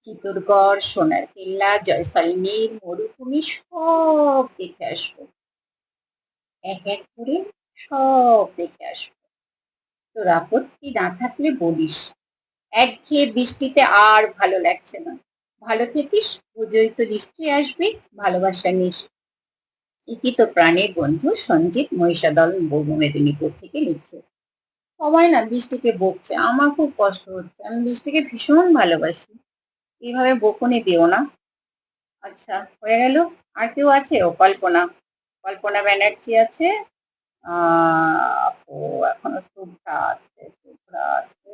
চিতরগড়, সোনার কেল্লা, জয়সলমীর, মরুভূমি সব দেখে আসবো। এক এক করে সব দেখে আসবো। তোর আপত্তি না থাকলে বলিস। একঘেয়ে বৃষ্টিতে আর ভালো লাগছে না। ভালো থাকিস, পুজোয় তো নিশ্চয়ই আসবি। ভালোবাসা নিস। একই তো প্রাণের বন্ধু সঞ্জিত, মহিষাদল, পূর্ব মেদিনীপুর থেকে লিখছে। সবাই না বৃষ্টিকে বকছে, আমার খুব কষ্ট হচ্ছে। আমি বৃষ্টিকে ভীষণ ভালোবাসি, এইভাবে বকুনি দিও না। আচ্ছা, হয়ে গেল। আর কেউ আছে? ও কল্পনা, কল্পনা ব্যানার্জি আছে। ও এখনো শুভ্রা আছে, শুভ্রা আছে।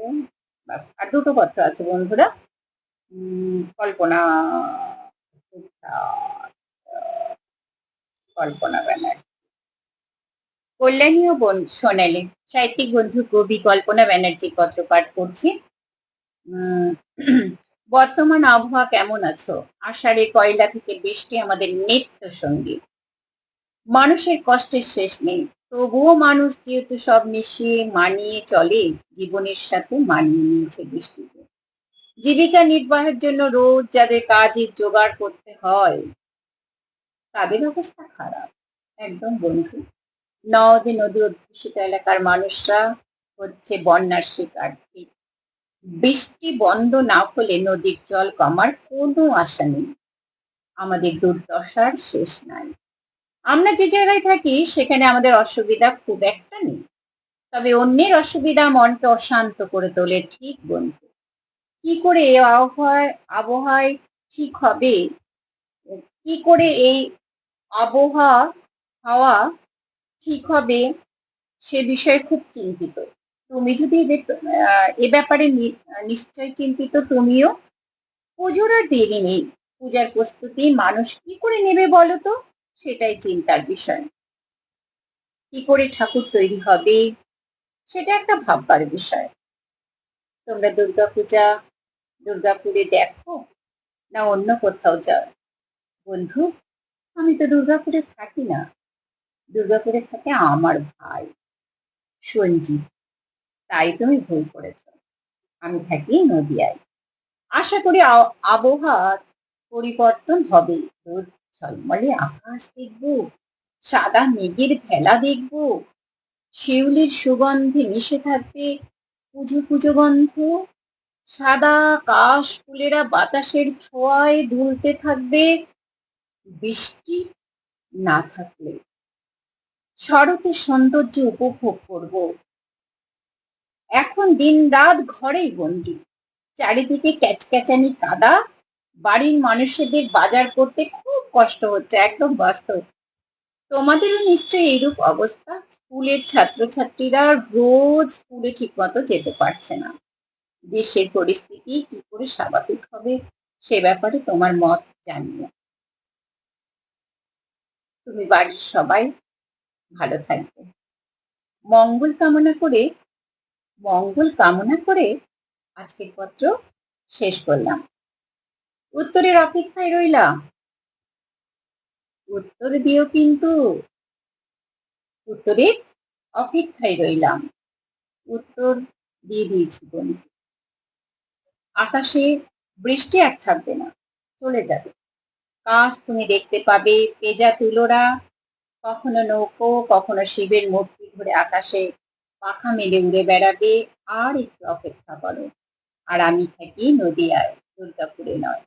বাস, আর দুটো পত্র আছে বন্ধুরা। কল্পনা, শুভ্রা, কল্পনা ব্যানার্জি, কল্যাণী ও সোনালী। সাহিত্যিক বন্ধু কবি কল্পনা ব্যানার্জির পত্র পাঠ করছি। বর্তমান আবহাওয়া কেমন আছো? আষাঢ়ে কয়লা থেকে বৃষ্টি আমাদের নিত্য সঙ্গী। মানুষের কষ্টের শেষ নেই, তবুও মানুষ যেহেতু সব মিশিয়ে মানিয়ে চলে, জীবনের সাথে মানিয়ে নিয়েছে বৃষ্টিকে। জীবিকা নির্বাহের জন্য রোজ যাদের কাজের জোগাড় করতে হয়, তাদের অবস্থা খারাপ। একদম বন্ধু, নদী নদী অধ্যুষিত এলাকার মানুষরা হচ্ছে বন্যার শিকার। বৃষ্টি বন্ধ না হলে নদীর জল কমার কোনো আশা নেই। আমাদের দুর্দশার শেষ নাই। আমরা যে জায়গায় থাকি সেখানে আমাদের অসুবিধা খুব একটা নেই, তবে অন্যের অসুবিধা মনকে অশান্ত করে তোলে। ঠিক বন্ধু, কি করে এই আবহাওয়ায় ঠিক হবে, কি করে এই হাওয়া ঠিক হবে, সে বিষয়ে খুব চিন্তিত। তুমি যদি এ ব্যাপারে নিশ্চয় চিন্তিত তুমিও। পুজোর আর দেরি নেই। পূজার প্রস্তুতি মানুষ কি করে নেবে বলো তো? সেটাই চিন্তার বিষয়। কি করে ঠাকুর তৈরি হবে, সেটা একটা ভাববার বিষয়। তোমরা দুর্গাপুরে দেখো, না অন্য কোথাও যাও? বন্ধু, আমি তো দুর্গাপুরে থাকি না। দুর্গাপুরে থাকে আমার ভাই সঞ্জিত। তাই তুমি ভুল করেছ। আমি থাকি নদিয়ায়। আশা করি আবহাওয়ার পরিবর্তন হবে। রোদ ঝলমলে আকাশ দেখবো, সাদা মেঘের ভেলা দেখবো, শিউলির সুগন্ধে মিশে থাকবে পুজো পুজো গন্ধ, সাদা কাশ ফুলেরা বাতাসের ছোঁয়ায় দুলতে থাকবে। বৃষ্টি না থাকলে শরতের সৌন্দর্য উপভোগ করব। এখন দিন রাত ঘরেই বন্দি, চারিদিকে ক্যাচক্যাচানি কাদা, বাড়ির মানুষদের বাজার করতে খুব কষ্ট হচ্ছে, একদম বাস্তব। তোমাদেরও নিশ্চয়ই এইরূপ অবস্থা। স্কুলের ছাত্রছাত্রীরা রোজ স্কুলে ঠিকমতো যেতে পারছে না। দেশের পরিস্থিতি কি করে স্বাভাবিক হবে সে ব্যাপারে তোমার মত জানিও। তুমি বাড়ির সবাই ভালো থাকবে। মঙ্গল কামনা করে মঙ্গল কামনা করে আজকের পত্র শেষ করলাম। উত্তরের অপেক্ষায় রইলাম। উত্তর দিও কিন্তু। উত্তরের অপেক্ষায় রইলাম। উত্তর দিয়ে দিয়েছি বন্ধু। আকাশে বৃষ্টি আর থাকবে না, চলে যাবে। কাশ তুমি দেখতে পাবে, পেঁজা তুলোরা কখনো নৌকো কখনো শিবের মূর্তি ধরে আকাশে পাখা মেলে উড়ে বেড়াবে। আর একটু অপেক্ষা করো। আর আমি থাকি নদিয়ায়, দুর্গাপুরে নয়।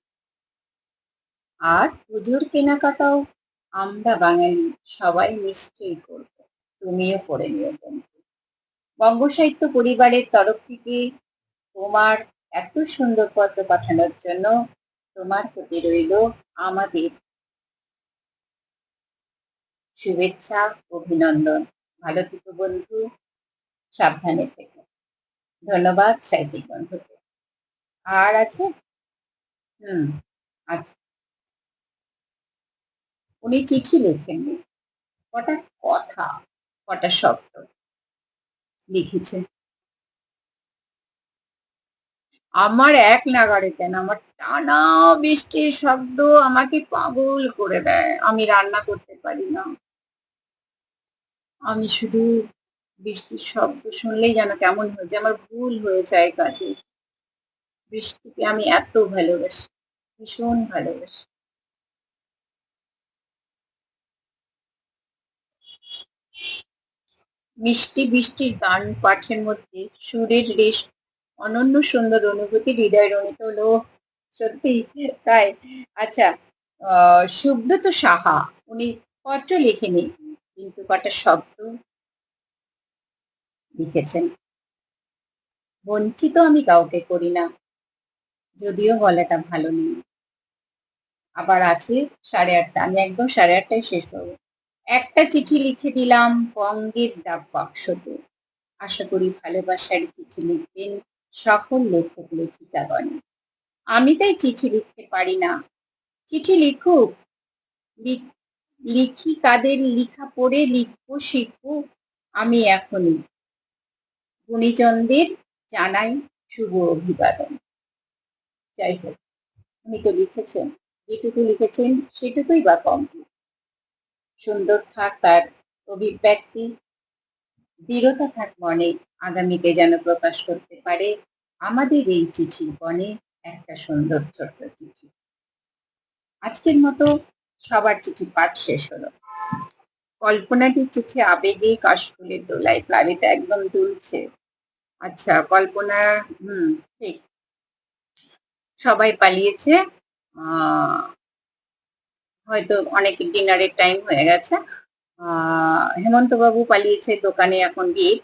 আর পুজোর কেনাকাটাও আমরা বাঙালি সবাই নিশ্চয়ই করবো। তুমিও করে নিও বন্ধু। বঙ্গ সাহিত্য পরিবারের তরফ থেকে তোমার এত সুন্দর পত্র পাঠানোর জন্য তোমার প্রতি রইল আমাদের শুভেচ্ছা, অভিনন্দন। ভালো থেকো বন্ধু, সাবধানে থেকো। ধন্যবাদ সাহিত্যিক বন্ধুকে। আর আছে আচ্ছা, উনি চিঠি লেখেননি, কটা কথা, কটা শব্দ লিখেছে। আমার এক নাগাড়ে কেন, আমার টানা বৃষ্টির শব্দ আমাকে পাগল করে দেয়। আমি রান্না করতে পারি না। আমি শুধু বৃষ্টির শব্দ শুনলেই যেন কেমন হয়ে যায়, আমার ভুল হয়ে যায় কাজে। বৃষ্টিকে আমি এত ভালোবাসি, ভীষণ ভালোবাসি। মিষ্টি বৃষ্টির গান পাঠের মধ্যে সুরের রেশ, অনন্য সুন্দর অনুভূতি, হৃদয় রণিত হলো। সত্যি তাই। আচ্ছা, সুব্রত সাহা, উনি পত্র লেখেনি কিন্তু কটা শব্দ লিখেছেন। বঞ্চিত আমি কাউকে করি না, যদিও গলাটা ভালো নেই। আবার আছে 8:30, আমি একদম 8:30টায় শেষ করবো। একটা চিঠি লিখে দিলাম বঙ্গের ডাক বাক্সতে। আশা করি ভালোবাসার চিঠি লিখবেন সকল লেখক লেখিকাগণ। আমি তাই চিঠি লিখতে পারি না। চিঠি লিখুক, লিখি কাদের লিখা পড়ে লিখবো শিখবো আমি এখনই। গুণীজনদের জানাই শুভ অভিবাদন। যাই হোক, উনি তো লিখেছেন, যেটুকু লিখেছেন সেটুকুই বা কম। সুন্দর থাক তার অভিব্যক্তি, দৃঢ়তা থাক মনে, আগামীতে যেন প্রকাশ করতে পারে আমাদের এই চিঠির বনে একটা সুন্দর ছোট্ট চিঠি। আজকের মতো সবার চিঠি পাঠ শেষ হলো। কল্পনাটির চিঠি আবেগে কাশফুলের দোলায় প্লাবিত, একদম দুলছে। আচ্ছা, কল্পনা, ঠিক। সবাই পালিয়েছে, হয়তো অনেক ডিনারের টাইম হয়ে গেছে। হেমন্ত বাবু পালিয়েছে, দোকানে এখন গিয়ে।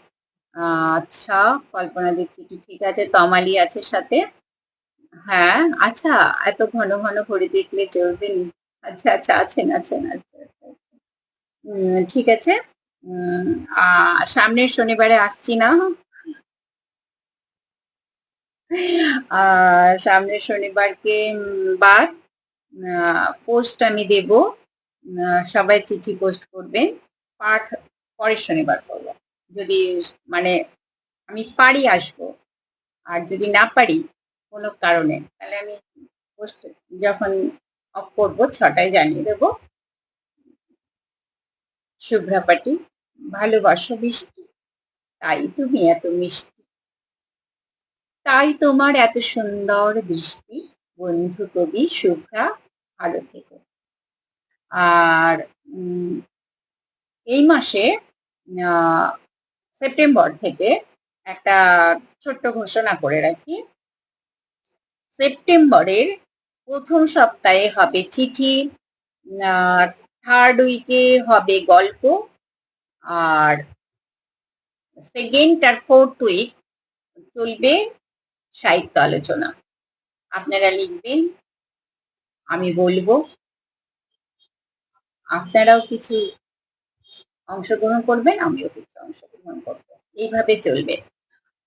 আচ্ছা, কল্পনাদের চিঠি ঠিক আছে, তমালি আছে সাথে। হ্যাঁ, আচ্ছা, এত ঘন ঘন ঘড়ি দেখলে চলবে না। আচ্ছা আচ্ছা, আছেন আছেন, আচ্ছা আচ্ছা। ঠিক আছে। সামনের শনিবারে আসছি না, সামনের শনিবারকে বাদ পোস্ট আমি দেব। সবাই চিঠি পোস্ট করবেন। পাঠ পরের শনিবার করব, যদি মানে আমি পারি আসবো। আর যদি না পারি কোনো কারণে, তাহলে আমি পোস্ট যখন অফ করবো 6টায় জানিয়ে দেবো। শুভ্রা পাটি, ভালোবাসো বৃষ্টি, তাই তুমি এত মিষ্টি, তাই তোমার এত সুন্দর দৃষ্টি। বন্ধু কবি শুভ্রা, ভালো থেকো। আর এই মাসে সেপ্টেম্বর থেকে একটা ছোট্ট ঘোষণা করে রাখি, সেপ্টেম্বরের প্রথম সপ্তাহে হবে চিঠি, থার্ড উইকে হবে গল্প, আর সেকেন্ড আর ফোর্থ উইক চলবে সাহিত্য আলোচনা। আপনারা লিখবেন, আমি বলবো, আপনারাও কিছু অংশগ্রহণ করবেন, আমিও কিছু অংশগ্রহণ করব, এইভাবে চলবে।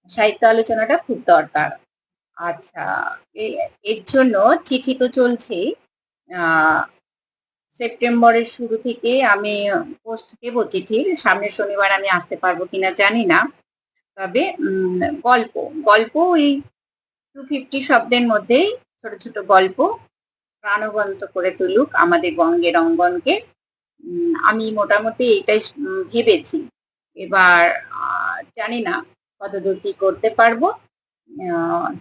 সাহিত্য আলোচনাটা খুব দরকার। আচ্ছা, এর জন্য চিঠি তো চলছেই। সেপ্টেম্বরের শুরু থেকে আমি পোস্ট দেবো চিঠির। সামনের শনিবার আমি আসতে পারবো কিনা জানি না, তবে গল্প গল্প ওই 250 শব্দের মধ্যেই ছোট ছোট গল্প প্রাণবন্ত করে তুলুক আমাদের বঙ্গের অঙ্গনকে। আমি মোটামুটি এটাই ভেবেছি। এবার জানি না কতদূর কি করতে পারবো।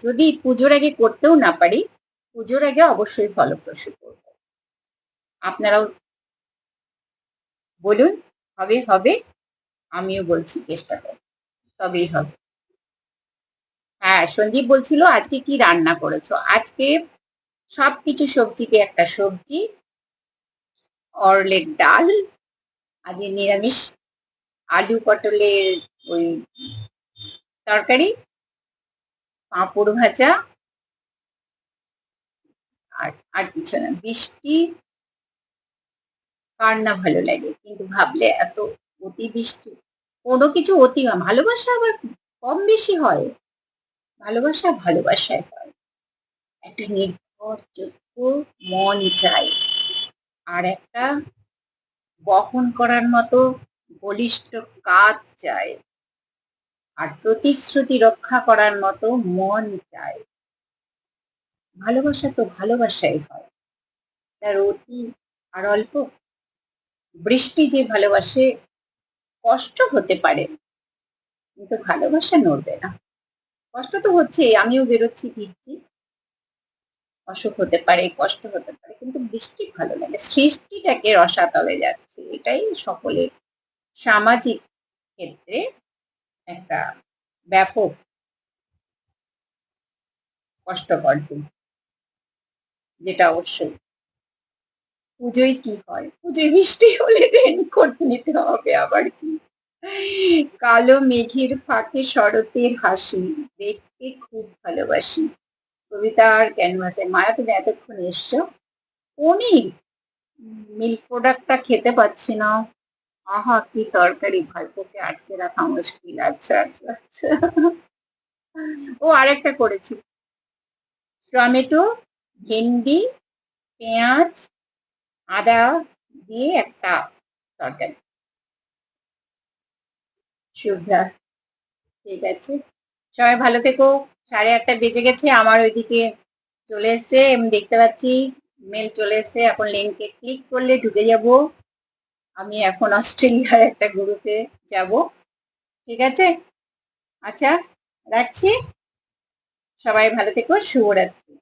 যদি পুজোর আগে করতেও না পারি, পুজোর আগে অবশ্যই ফলপ্রসূ করবো। আপনারাও বলুন, হবে হবে, আমিও বলছি চেষ্টা করব, তবেই হবে। হ্যাঁ, সঞ্জীব বলছিল আজকে কি রান্না করেছো? আজকে সবকিছু সবজি দিয়ে একটা সবজি, অরলের ডাল, আজকে নিরামিষ, আলু পটলের ওই তরকারি, পাঁপড় ভাজা, আর কিছু না। বৃষ্টি কার না ভালো লাগে, কিন্তু ভাবলে এত অতি বৃষ্টি, কোনো কিছু অতি হয়, ভালোবাসা আবার কম বেশি হয়, ভালোবাসা ভালোবাসায় হয়, একটা নির্ভরযোগ্য মন চাই, আর একটা বহন করার মতো বলিষ্ঠ কাজ চাই, আর প্রতিশ্রুতি রক্ষা করার মতো মন চাই। ভালোবাসা তো ভালোবাসাই হয়, তার অতি আর অল্প। বৃষ্টি যে ভালোবাসে, কষ্ট হতে পারে কিন্তু ভালোবাসা নড়বে না। কষ্ট তো হচ্ছে, আমিও বেরোচ্ছি ভিজছি, অসুখ হতে পারে, কষ্ট হতে পারে, কিন্তু বৃষ্টি ভালো লাগে, সৃষ্টিটাকে রসাতলে যাচ্ছে, এটাই সকলের সামাজিক ক্ষেত্রে একটা ব্যাপক কষ্টকর দিন, যেটা অবশ্যই। পুজোয় কি হয়, পুজোয় বৃষ্টি হলে রেনকোট নিতে হবে, আবার কি। কালো মেঘের ফাঁকে শরতের হাসি দেখতে খুব ভালোবাসি, কবিতার ক্যানভাসে। মায়া, তুমি এতক্ষণ এসছো। পনির, মিল্ক প্রোডাক্টটা খেতে পাচ্ছি না। আহা, কি তরকারি, ভাইপোকে আটকে রাখা মুশকিল। আচ্ছা আচ্ছা আচ্ছা। ও আরেকটা করেছি, টমেটো, ভেন্ডি, পেঁয়াজ, আদা দিয়ে একটা তরকারি। শুভ্রা, ঠিক আছে, সবাই ভালো থেকো। 8:30 বেজে গেছে, আমার ওইদিকে চলে এসছে, আমি দেখতে পাচ্ছি মেল চলে এসছে। এখন লিঙ্কে ক্লিক করলে ঢুকে যাব, আমি এখন অস্ট্রেলিয়ার একটা গ্রুপে যাব। ঠিক আছে, আচ্ছা রাখছি, সবাই ভালো থেকো, শুভরাত্রি।